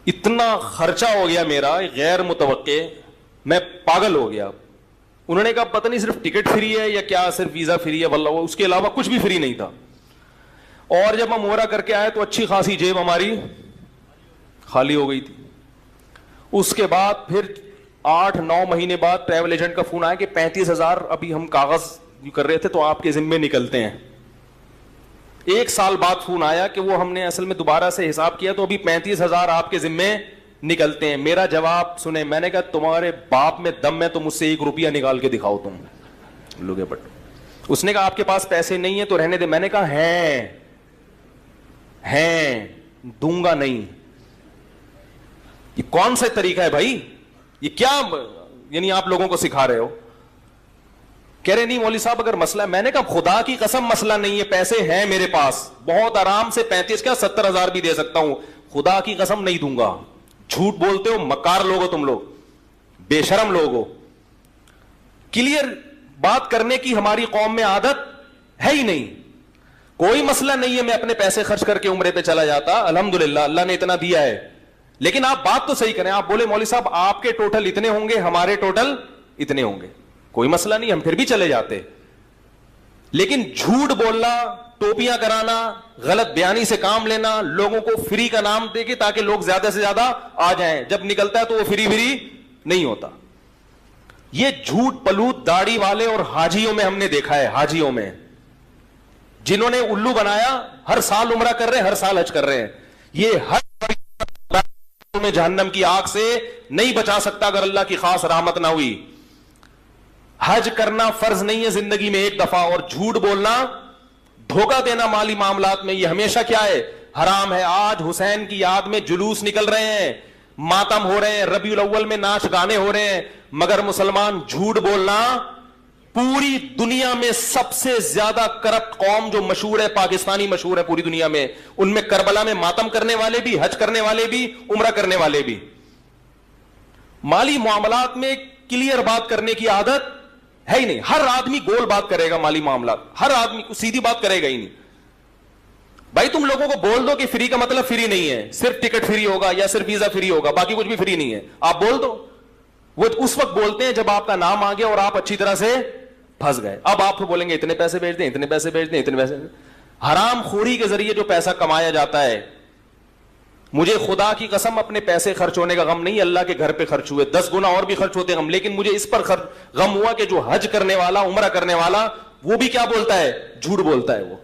اتنا خرچہ ہو گیا میرا غیر متوقع, میں پاگل ہو گیا. انہوں نے کہا پتہ نہیں صرف ٹکٹ فری ہے یا کیا, صرف ویزا فری ہے, واللہ اس کے علاوہ کچھ بھی فری نہیں تھا. اور جب ہم عمرہ کر کے آئے تو اچھی خاصی جیب ہماری خالی ہو گئی تھی. اس کے بعد پھر 8-9 مہینے بعد ٹریول ایجنٹ کا فون آیا کہ 35,000 ابھی ہم کاغذ کر رہے تھے تو آپ کے ذمے نکلتے ہیں. 1 سال بعد فون آیا کہ وہ ہم نے اصل میں دوبارہ سے حساب کیا تو ابھی 35,000 آپ کے ذمے نکلتے ہیں. میرا جواب سنیں, میں نے کہا تمہارے باپ میں دم ہے تو مجھ سے 1 روپیہ نکال کے دکھاؤ تم لوگے بٹ. اس نے کہا آپ کے پاس پیسے نہیں ہیں تو رہنے دے. میں نے کہا ہیں دوں گا نہیں. یہ کون سا طریقہ ہے بھائی؟ یہ کیا یعنی آپ لوگوں کو سکھا رہے ہو؟ کہہ رہے نہیں مولوی صاحب اگر مسئلہ ہے. میں نے کہا خدا کی قسم مسئلہ نہیں ہے, پیسے ہیں میرے پاس, بہت آرام سے 35 کیا 70,000 بھی دے سکتا ہوں. خدا کی قسم نہیں دوں گا. جھوٹ بولتے ہو, مکار لوگ ہو تم لوگ, بے شرم لوگ ہو. کلیئر بات کرنے کی ہماری قوم میں عادت ہے ہی نہیں. کوئی مسئلہ نہیں ہے, میں اپنے پیسے خرچ کر کے عمرے پہ چلا جاتا, الحمدللہ اللہ نے اتنا دیا ہے. لیکن آپ بات تو صحیح کریں. آپ بولے مولوی صاحب آپ کے ٹوٹل اتنے ہوں گے, ہمارے ٹوٹل اتنے ہوں گے, کوئی مسئلہ نہیں, ہم پھر بھی چلے جاتے. لیکن جھوٹ بولنا, ٹوپیاں کرانا, غلط بیانی سے کام لینا, لوگوں کو فری کا نام دے کے تاکہ لوگ زیادہ سے زیادہ آ جائیں, جب نکلتا ہے تو وہ فری نہیں ہوتا. یہ جھوٹ پلوت داڑھی والے اور حاجیوں میں ہم نے دیکھا ہے. حاجیوں میں جنہوں نے الو بنایا, ہر سال عمرہ کر رہے ہیں, ہر سال حج کر رہے ہیں. یہ ہر میں جہنم کی آگ سے نہیں بچا سکتا اگر اللہ کی خاص رحمت نہ ہوئی. حج کرنا فرض نہیں ہے زندگی میں ایک دفعہ, اور جھوٹ بولنا, دھوکہ دینا مالی معاملات میں یہ ہمیشہ کیا ہے؟ حرام ہے. آج حسین کی یاد میں جلوس نکل رہے ہیں, ماتم ہو رہے ہیں, ربیع الاول میں ناچ گانے ہو رہے ہیں, مگر مسلمان جھوٹ بولنا, پوری دنیا میں سب سے زیادہ کرپٹ قوم جو مشہور ہے, پاکستانی مشہور ہے پوری دنیا میں, ان میں کربلا میں ماتم کرنے والے بھی, حج کرنے والے بھی, عمرہ کرنے والے بھی. مالی معاملات میں کلیئر بات کرنے کی عادت ہے ہی نہیں. ہر آدمی گول بات کرے گا مالی معاملات, ہر آدمی کو سیدھی بات کرے گا ہی نہیں. بھائی تم لوگوں کو بول دو کہ فری کا مطلب فری نہیں ہے, صرف ٹکٹ فری ہوگا یا صرف ویزا فری ہوگا, باقی کچھ بھی فری نہیں ہے, آپ بول دو. وہ اس وقت بولتے ہیں جب آپ کا نام آ گیا اور آپ اچھی طرح سے پھنس گئے. اب آپ کو بولیں گے اتنے پیسے بھیج دیں, اتنے پیسے بھیج دیں, اتنے پیسے. حرام خوری کے ذریعے جو پیسہ کمایا جاتا ہے, مجھے خدا کی قسم اپنے پیسے خرچ ہونے کا غم نہیں, اللہ کے گھر پہ خرچ ہوئے 10 گنا اور بھی خرچ ہوتے غم, لیکن مجھے اس پر غم ہوا کہ جو حج کرنے والا, عمرہ کرنے والا, وہ بھی کیا بولتا ہے؟ جھوٹ بولتا ہے. وہ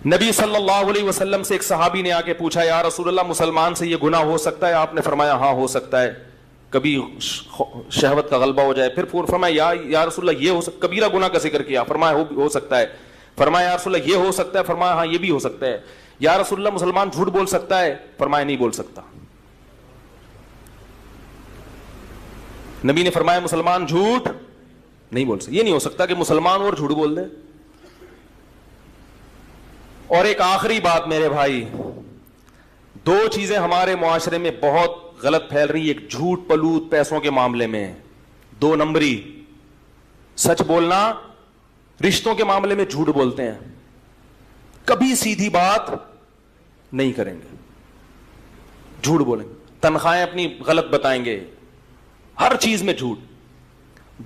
نبی صلی اللہ علیہ وسلم سے ایک صحابی نے آ کے پوچھا, یا رسول اللہ مسلمان سے یہ گناہ ہو سکتا ہے؟ آپ نے فرمایا ہاں ہو سکتا ہے, کبھی شہوت کا غلبہ ہو جائے. پھر فرمایا یا رسول اللہ یہ ہو سکتا, کبیرہ گناہ کا ذکر کیا, فرمایا ہو سکتا ہے. فرمایا یا رسول اللہ یہ ہو سکتا ہے؟ فرمایا ہاں یہ بھی ہو سکتا ہے. یا رسول اللہ مسلمان جھوٹ بول سکتا ہے؟ فرمایا نہیں بول سکتا. نبی نے فرمایا مسلمان جھوٹ نہیں بول سکتا. یہ نہیں ہو سکتا کہ مسلمان اور جھوٹ بول دے. اور ایک آخری بات میرے بھائی, 2 چیزیں ہمارے معاشرے میں بہت غلط پھیل رہی, ایک جھوٹ پلوت پیسوں کے معاملے میں, 2 نمبری. سچ بولنا, رشتوں کے معاملے میں جھوٹ بولتے ہیں, کبھی سیدھی بات نہیں کریں گے, جھوٹ بولیں گے, تنخواہیں اپنی غلط بتائیں گے, ہر چیز میں جھوٹ.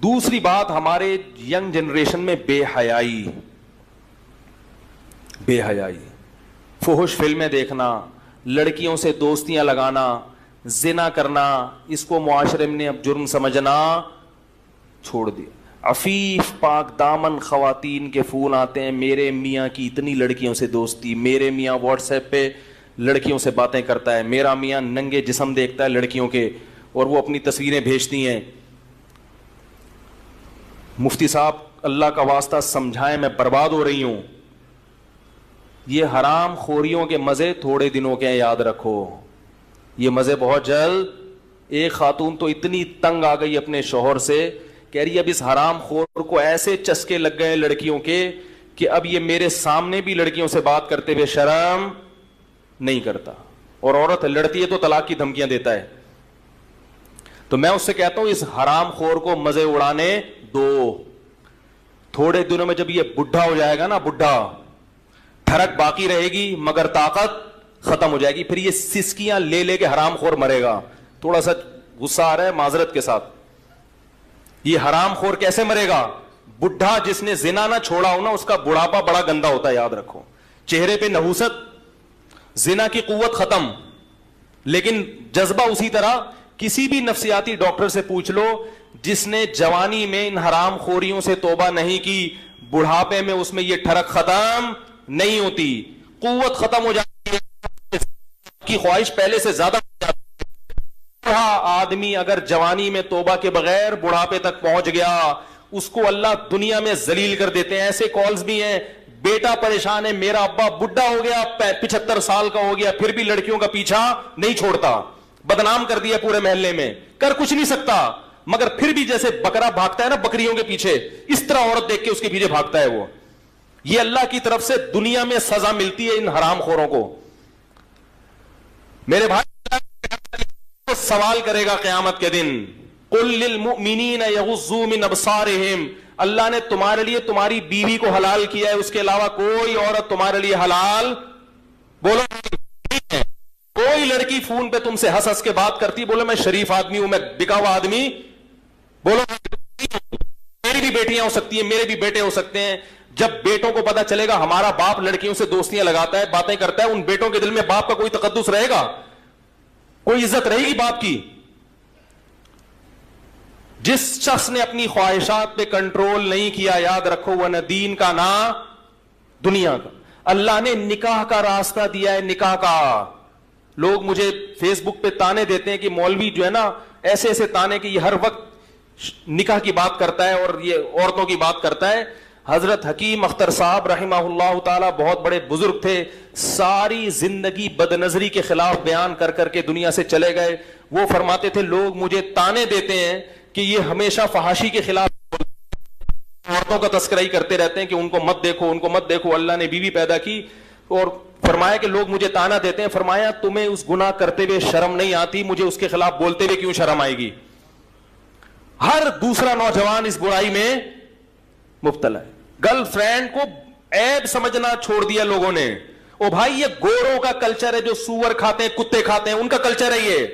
دوسری بات ہمارے ینگ جنریشن میں بے حیائی, فحش فلمیں دیکھنا, لڑکیوں سے دوستیاں لگانا, زنا کرنا, اس کو معاشرے نے اب جرم سمجھنا چھوڑ دیا. عفیف پاک دامن خواتین کے فون آتے ہیں, میرے میاں کی اتنی لڑکیوں سے دوستی, میرے میاں واٹس ایپ پہ لڑکیوں سے باتیں کرتا ہے, میرا میاں ننگے جسم دیکھتا ہے لڑکیوں کے اور وہ اپنی تصویریں بھیجتی ہیں. مفتی صاحب اللہ کا واسطہ سمجھائیں, میں برباد ہو رہی ہوں. یہ حرام خوریوں کے مزے تھوڑے دنوں کے ہیں, یاد رکھو, یہ مزے بہت جلد. ایک خاتون تو اتنی تنگ آ گئی اپنے شوہر سے, کہہ رہی اب اس حرام خور کو ایسے چسکے لگ گئے لڑکیوں کے کہ اب یہ میرے سامنے بھی لڑکیوں سے بات کرتے ہوئے شرم نہیں کرتا. اور عورت لڑتی ہے تو طلاق کی دھمکیاں دیتا ہے. تو میں اس سے کہتا ہوں اس حرام خور کو مزے اڑانے دو. تھوڑے دنوں میں جب یہ بڈھا ہو جائے گا نا, بڈھا, ٹھڑک باقی رہے گی مگر طاقت ختم ہو جائے گی. پھر یہ سسکیاں لے لے کے حرام خور مرے گا. تھوڑا سا غصہ آ رہا ہے معذرت کے ساتھ. یہ حرام خور کیسے مرے گا؟ بڈھا جس نے زنا نہ چھوڑا ہو نا, اس کا بڑھاپا بڑا گندا ہوتا ہے, یاد رکھو. چہرے پہ نحوست, زنا کی قوت ختم, لیکن جذبہ اسی طرح. کسی بھی نفسیاتی ڈاکٹر سے پوچھ لو, جس نے جوانی میں ان حرام خوریوں سے توبہ نہیں کی, بڑھاپے میں اس میں یہ ٹھڑک ختم نہیں ہوتی, قوت ختم ہو جاتی ہے, کی خواہش پہلے سے زیادہ. بوڑھا آدمی اگر جوانی میں توبہ کے بغیر بڑھاپے تک پہنچ گیا, اس کو اللہ دنیا میں ذلیل کر دیتے ہیں. ایسے کالز بھی ہیں, بیٹا پریشان ہے, میرا ابا بڈھا ہو گیا, 75 سال کا ہو گیا, پھر بھی لڑکیوں کا پیچھا نہیں چھوڑتا, بدنام کر دیا پورے محلے میں, کر کچھ نہیں سکتا, مگر پھر بھی جیسے بکرا بھاگتا ہے نا بکریوں کے پیچھے, اس طرح عورت دیکھ کے اس کے پیچھے بھاگتا ہے وہ. یہ اللہ کی طرف سے دنیا میں سزا ملتی ہے ان حرام خوروں کو. میرے بھائی سوال کرے گا قیامت کے دن, قل للمؤمنین یغضوا من ابصارہم, اللہ نے تمہارے لیے تمہاری بیوی کو حلال کیا ہے, اس کے علاوہ کوئی عورت تمہارے لیے حلال, بولو نہیں ہے. کوئی لڑکی فون پہ تم سے ہنس ہنس کے بات کرتی, بولو میں شریف آدمی ہوں, میں بکا ہوا آدمی, بولو میری بھی بیٹیاں ہو سکتی ہیں, میرے بھی بیٹے ہو سکتے ہیں. جب بیٹوں کو پتا چلے گا ہمارا باپ لڑکیوں سے دوستیاں لگاتا ہے, باتیں کرتا ہے, ان بیٹوں کے دل میں باپ کا کوئی تقدس رہے گا, کوئی عزت رہے گی باپ کی؟ جس شخص نے اپنی خواہشات پہ کنٹرول نہیں کیا, یاد رکھو وہ نہ دین کا نہ دنیا کا. اللہ نے نکاح کا راستہ دیا ہے, نکاح کا. لوگ مجھے فیس بک پہ تانے دیتے ہیں کہ مولوی جو ہے نا ایسے ایسے تانے کہ یہ ہر وقت نکاح کی بات کرتا ہے اور یہ عورتوں کی بات کرتا ہے. حضرت حکیم اختر صاحب رحمہ اللہ تعالی بہت بڑے بزرگ تھے, ساری زندگی بدنظری کے خلاف بیان کر کر کے دنیا سے چلے گئے. وہ فرماتے تھے لوگ مجھے تانے دیتے ہیں کہ یہ ہمیشہ فحاشی کے خلاف عورتوں کا تذکرہ ہی کرتے رہتے ہیں کہ ان کو مت دیکھو, ان کو مت دیکھو. اللہ نے بیوی پیدا کی اور فرمایا کہ لوگ مجھے تانا دیتے ہیں. فرمایا تمہیں اس گناہ کرتے ہوئے شرم نہیں آتی, مجھے اس کے خلاف بولتے ہوئے کیوں شرم آئے گی؟ ہر دوسرا نوجوان اس برائی میں مبتلا ہے. گرل فرینڈ کو عیب سمجھنا چھوڑ دیا لوگوں نے. او بھائی یہ گوروں کا کلچر ہے, جو سور کھاتے ہیں, کتے کھاتے ہیں, ان کا کلچر ہے یہ.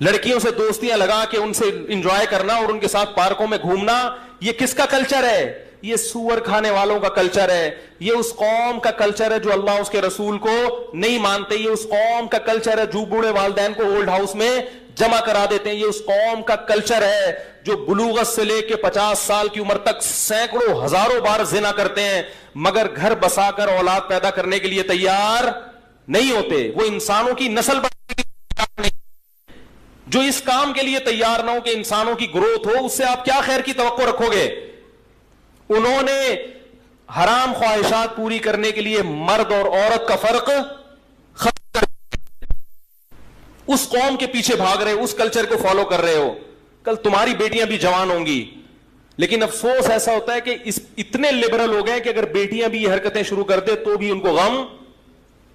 لڑکیوں سے دوستیاں لگا کے ان سے انجوائے کرنا اور ان کے ساتھ پارکوں میں گھومنا, یہ کس کا کلچر ہے؟ یہ سور کھانے والوں کا کلچر ہے. یہ اس قوم کا کلچر ہے جو اللہ اس کے رسول کو نہیں مانتے. یہ اس قوم کا کلچر ہے جو بوڑھے والدین کو اولڈ ہاؤس میں جمع کرا دیتے ہیں. یہ اس قوم کا کلچر ہے جو بلوغت سے لے کے 50 سال کی عمر تک سینکڑوں ہزاروں بار زنا کرتے ہیں, مگر گھر بسا کر اولاد پیدا کرنے کے لیے تیار نہیں ہوتے. وہ انسانوں کی نسل بنانے کے لیے تیار نہیں. جو اس کام کے لیے تیار نہ ہو کہ انسانوں کی گروتھ ہو, اس سے آپ کیا خیر کی توقع رکھو گے؟ انہوں نے حرام خواہشات پوری کرنے کے لیے مرد اور عورت کا فرق ختم کر اس قوم کے پیچھے بھاگ رہے, اس کلچر کو فالو کر رہے ہو. کل تمہاری بیٹیاں بھی جوان ہوں گی, لیکن افسوس ایسا ہوتا ہے کہ اتنے لبرل ہو گئے کہ اگر بیٹیاں بھی یہ حرکتیں شروع کر دے تو بھی ان کو غم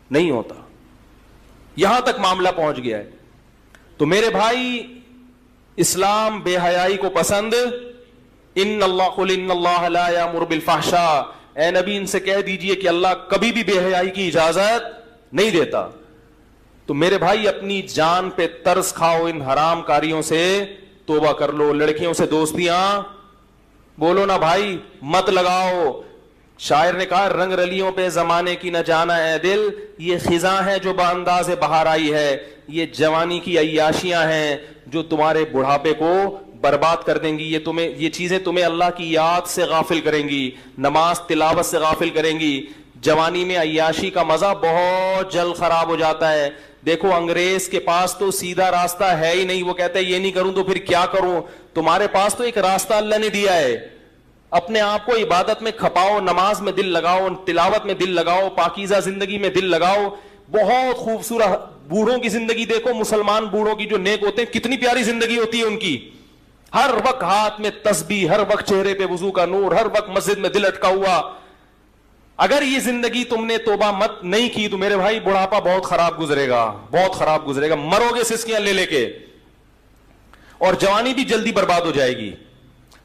نہیں ہوتا. یہاں تک معاملہ پہنچ گیا ہے. تو میرے بھائی, اسلام بے حیائی کو پسند, ان اللہ لا یامر بالفحشاء, اے نبی ان سے کہہ دیجئے کہ اللہ کبھی بھی بے حیائی کی اجازت نہیں دیتا. تو میرے بھائی اپنی جان پہ ترس کھاؤ, ان حرام کاریوں سے توبہ کر لو. لڑکیوں سے دوستیاں بولو نا بھائی, مت لگاؤ. شاعر نے کہا رنگ رلیوں پہ زمانے کی نہ جانا اے دل, یہ خزاں ہے جو بانداز بہار آئی ہے. یہ جوانی کی عیاشیاں ہیں جو تمہارے بڑھاپے کو برباد کر دیں گی. یہ چیزیں تمہیں اللہ کی یاد سے غافل کریں گی, نماز تلاوت سے غافل کریں گی. جوانی میں عیاشی کا مزہ بہت جلد خراب ہو جاتا ہے. دیکھو انگریز کے پاس تو سیدھا راستہ ہے ہی نہیں, وہ کہتا ہے یہ نہیں کروں تو پھر کیا کروں. تمہارے پاس تو ایک راستہ اللہ نے دیا ہے. اپنے آپ کو عبادت میں کھپاؤ, نماز میں دل لگاؤ, تلاوت میں دل لگاؤ, پاکیزہ زندگی میں دل لگاؤ. بہت خوبصورت بوڑھوں کی زندگی دیکھو, مسلمان بوڑھوں کی جو نیک ہوتے ہیں, کتنی پیاری زندگی ہوتی ہے ان کی. ہر وقت ہاتھ میں تسبیح, ہر وقت چہرے پہ وضو کا نور, ہر وقت مسجد میں دل اٹکا ہوا. اگر یہ زندگی تم نے توبہ مت نہیں کی تو میرے بھائی بڑھاپا بہت خراب گزرے گا, بہت خراب گزرے گا. مرو گے سسکیاں لے لے کے, اور جوانی بھی جلدی برباد ہو جائے گی.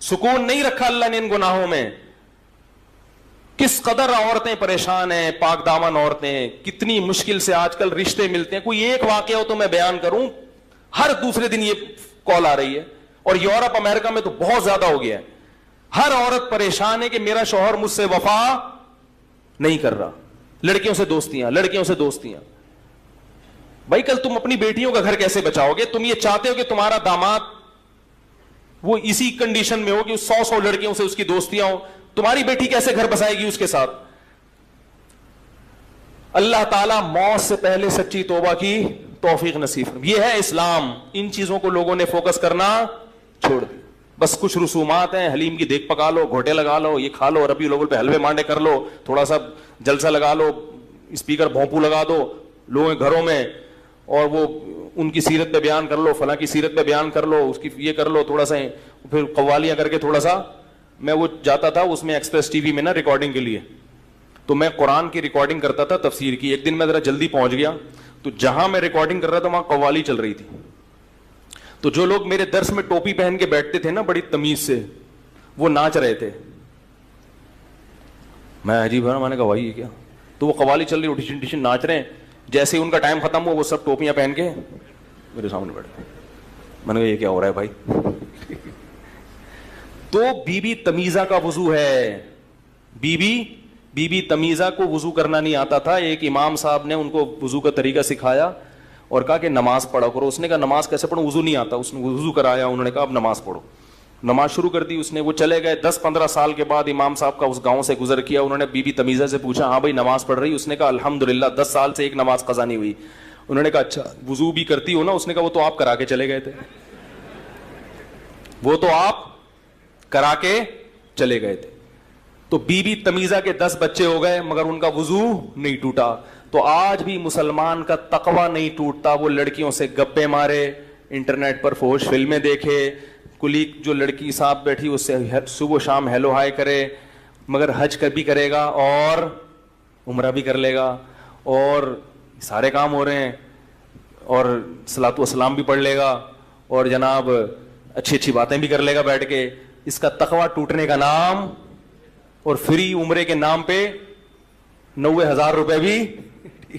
سکون نہیں رکھا اللہ نے ان گناہوں میں. کس قدر عورتیں پریشان ہیں, پاک دامن عورتیں, کتنی مشکل سے آج کل رشتے ملتے ہیں. کوئی ایک واقعہ ہو تو میں بیان کروں, ہر دوسرے دن یہ کال آ رہی ہے, اور یورپ امریکہ میں تو بہت زیادہ ہو گیا ہے. ہر عورت پریشان ہے کہ میرا شوہر مجھ سے وفا نہیں کر رہا. لڑکیوں سے دوستیاں, لڑکیوں سے دوستیاں. بھائی کل تم اپنی بیٹیوں کا گھر کیسے بچاؤ گے؟ تم یہ چاہتے ہو کہ تمہارا داماد وہ اسی کنڈیشن میں ہو کہ 100 لڑکیوں سے اس کی دوستیاں ہو, تمہاری بیٹی کیسے گھر بسائے گی اس کے ساتھ؟ اللہ تعالیٰ موت سے پہلے سچی توبہ کی توفیق نصیب فرمائے. یہ ہے اسلام. ان چیزوں کو لوگوں نے فوکس کرنا چھوڑ دیا. بس کچھ رسومات ہیں, حلیم کی دیکھ پکا لو, گھوٹے لگا لو, یہ کھا لو, ربیع الاول پہ حلوے مانڈے کر لو, تھوڑا سا جلسہ لگا لو, اسپیکر بھونپو لگا دو لوگوں کے گھروں میں, اور وہ ان کی سیرت پہ بیان کر لو, فلاں کی سیرت پہ بیان کر لو, اس کی یہ کر لو تھوڑا سا, پھر قوالیاں کر کے تھوڑا سا. میں وہ جاتا تھا اس میں ایکسپریس ٹی وی میں نا ریکارڈنگ کے لیے, تو میں قرآن کی ریکارڈنگ کرتا تھا تفسیر کی. ایک دن میں ذرا جلدی پہنچ گیا, تو جہاں میں ریکارڈنگ کر رہا تھا وہاں قوالی چل رہی تھی. تو جو لوگ میرے درس میں ٹوپی پہن کے بیٹھتے تھے نا بڑی تمیز سے, وہ ناچ رہے تھے. میں عجیب ہے نا, میں نے کہا بھائی یہ کیا. تو وہ قوالی چل رہی, ڈیشن ڈیشن ناچ رہے ہیں. جیسے ہی ان کا ٹائم ختم ہوا وہ سب ٹوپیاں پہن کے میرے سامنے بیٹھ گئے. میں نے کہا یہ کیا ہو رہا ہے بھائی. تو بی بی تمیزہ کا وضو ہے. بی بی تمیزہ کو وضو کرنا نہیں آتا تھا. ایک امام صاحب نے ان کو وضو کا طریقہ سکھایا اور کہا کہ نماز پڑھا کرو. اس نے کہا نماز کیسے پڑھوں, وضو نہیں آتا. اس نے وضو کرایا, انہوں نے کہا اب نماز پڑھو. نماز شروع کر دی اس نے. وہ چلے گئے. 10-15 سال کے بعد امام صاحب کا اس گاؤں سے گزر کیا. انہوں نے بی بی تمیزہ سے پوچھا ہاں بھائی نماز پڑھ رہی. اس نے کہا الحمدللہ 10 سال سے ایک نماز قضا نہیں ہوئی. انہوں نے کہا اچھا وضو بھی کرتی ہو نا. اس نے کہا وہ تو آپ کرا کے چلے گئے تھے, وہ تو آپ کرا کے چلے گئے تھے. تو بی بی تمیزہ کے 10 بچے ہو گئے مگر ان کا وضو نہیں ٹوٹا. تو آج بھی مسلمان کا تقوی نہیں ٹوٹتا. وہ لڑکیوں سے گپے مارے, انٹرنیٹ پر فحش فلمیں دیکھے, کلیگ جو لڑکی صاحب بیٹھی اس سے صبح و شام ہیلو ہائی کرے, مگر حج بھی کرے گا اور عمرہ بھی کر لے گا اور سارے کام ہو رہے ہیں, اور صلاۃ و سلام بھی پڑھ لے گا, اور جناب اچھی اچھی باتیں بھی کر لے گا بیٹھ کے. اس کا تقوی ٹوٹنے کا نام, اور فری عمرے کے نام پہ 90,000 روپے بھی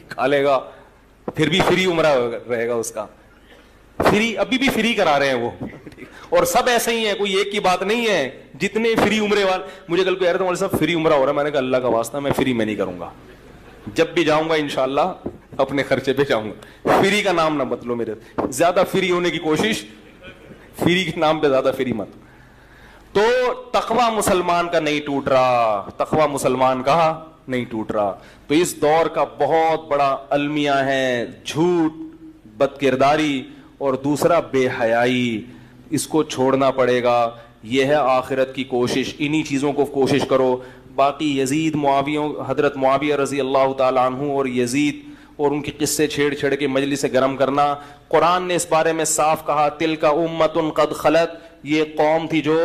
کھا لے گا, پھر بھی فری عمرہ رہے گا اس کا. فری ابھی بھی فری کرا رہے ہیں وہ, اور سب ایسے ہی ہیں, کوئی ایک کی بات نہیں ہے. جتنے فری عمرے والے, مجھے کل کو یار تمہارے سب فری عمرہ ہو رہا ہے. میں نے کہا اللہ کا واسطہ میں فری میں نہیں کروں گا. جب بھی جاؤں گا انشاءاللہ اپنے خرچے پہ جاؤں گا. فری کا نام نہ مت لو میرے, زیادہ فری ہونے کی کوشش, فری کے نام پہ زیادہ فری مت. تو تقوی مسلمان کا نہیں ٹوٹ رہا, تقوی مسلمان کا نہیں ٹوٹ رہا. تو اس دور کا بہت بڑا المیہ ہے جھوٹ, بد کرداری, اور دوسرا بے حیائی. اس کو چھوڑنا پڑے گا. یہ ہے آخرت کی کوشش. انہی چیزوں کو کوشش کرو. باقی یزید معاویہ, حضرت معاویہ رضی اللہ تعالیٰ عنہ اور یزید اور ان کے قصے چھیڑ چھیڑ کے مجلس سے گرم کرنا, قرآن نے اس بارے میں صاف کہا تلک امۃ قد خلت, یہ قوم تھی جو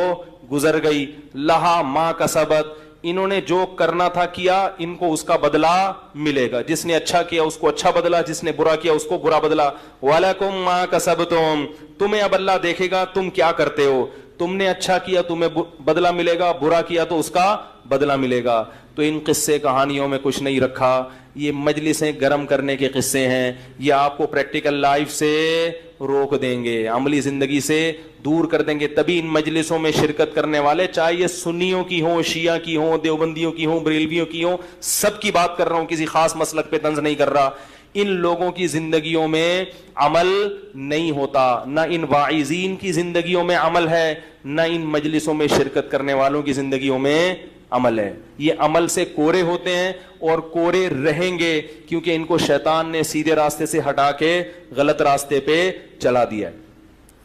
گزر گئی, لہا ما کسبت, انہوں نے جو کرنا تھا کیا, ان کو اس کا بدلہ ملے گا. جس نے اچھا کیا اس کو اچھا بدلہ, جس نے برا کیا اس کو برا بدلہ. وَلَكُمْ مَا كَسَبْتُمْ, تمہیں اب اللہ دیکھے گا تم کیا کرتے ہو. تم نے اچھا کیا تمہیں بدلہ ملے گا, برا کیا تو اس کا بدلہ ملے گا. تو ان قصے کہانیوں میں کچھ نہیں رکھا. یہ مجلسیں گرم کرنے کے قصے ہیں. یہ آپ کو پریکٹیکل لائف سے روک دیں گے, عملی زندگی سے دور کر دیں گے. تبھی ان مجلسوں میں شرکت کرنے والے, چاہے یہ سنیوں کی ہوں, شیعہ کی ہوں, دیوبندیوں کی ہوں, بریلویوں کی ہوں, سب کی بات کر رہا ہوں, کسی خاص مسلک پہ طنز نہیں کر رہا. ان لوگوں کی زندگیوں میں عمل نہیں ہوتا, نہ ان واعظین کی زندگیوں میں عمل ہے, نہ ان مجلسوں میں شرکت کرنے والوں کی زندگیوں میں عمل ہے. یہ عمل سے کورے ہوتے ہیں اور کورے رہیں گے, کیونکہ ان کو شیطان نے سیدھے راستے سے ہٹا کے غلط راستے پہ چلا دیا ہے.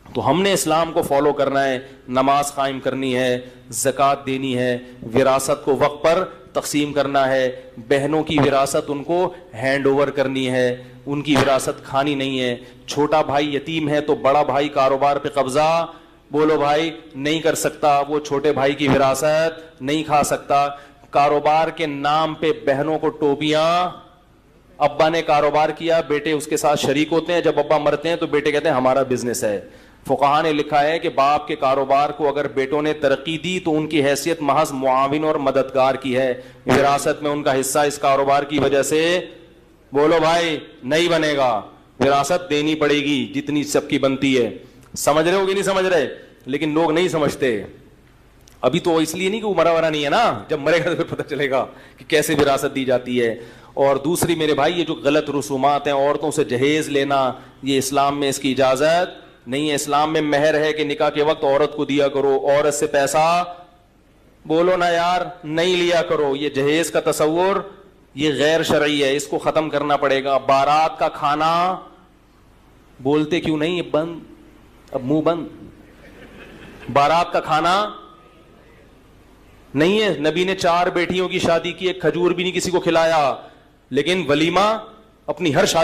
تو ہم نے اسلام کو فالو کرنا ہے, نماز قائم کرنی ہے, زکوٰۃ دینی ہے, وراثت کو وقت پر تقسیم کرنا ہے, بہنوں کی وراثت ان کو ہینڈ اوور کرنی ہے, ان کی وراثت کھانی نہیں ہے. چھوٹا بھائی یتیم ہے تو بڑا بھائی کاروبار پہ قبضہ, بولو بھائی, نہیں کر سکتا. وہ چھوٹے بھائی کی وراثت نہیں کھا سکتا. کاروبار کے نام پہ بہنوں کو ٹوپیاں, ابا نے کاروبار کیا, بیٹے اس کے ساتھ شریک ہوتے ہیں, جب ابا مرتے ہیں تو بیٹے کہتے ہیں ہمارا بزنس ہے. فقہا نے لکھا ہے کہ باپ کے کاروبار کو اگر بیٹوں نے ترقی دی تو ان کی حیثیت محض معاون اور مددگار کی ہے, وراثت میں ان کا حصہ اس کاروبار کی وجہ سے, بولو بھائی, نہیں بنے گا. وراثت دینی پڑے گی جتنی سب کی بنتی ہے. سمجھ رہے ہو کہ نہیں سمجھ رہے؟ لیکن لوگ نہیں سمجھتے. ابھی تو اس لیے نہیں کہ وہ مرا ورا نہیں ہے نا, جب مرے گا تو پھر پتہ چلے گا کہ کیسے وراثت دی جاتی ہے. اور دوسری میرے بھائی, یہ جو غلط رسومات ہیں, عورتوں سے جہیز لینا, یہ اسلام میں اس کی اجازت نہیں ہے. اسلام میں مہر ہے کہ نکاح کے وقت عورت کو دیا کرو, عورت سے پیسہ, بولو نا یار, نہیں لیا کرو. یہ جہیز کا تصور یہ غیر شرعی ہے, اس کو ختم کرنا پڑے گا. بارات کا کھانا بولتے کیوں نہیں, اب بند, اب منہ بند. بارات کا کھانا نہیں ہے. نبی نے 4 بیٹیوں کی شادی کی, ایک کھجور بھی نہیں کسی کو کھلایا, لیکن ولیمہ اپنی ہر شادی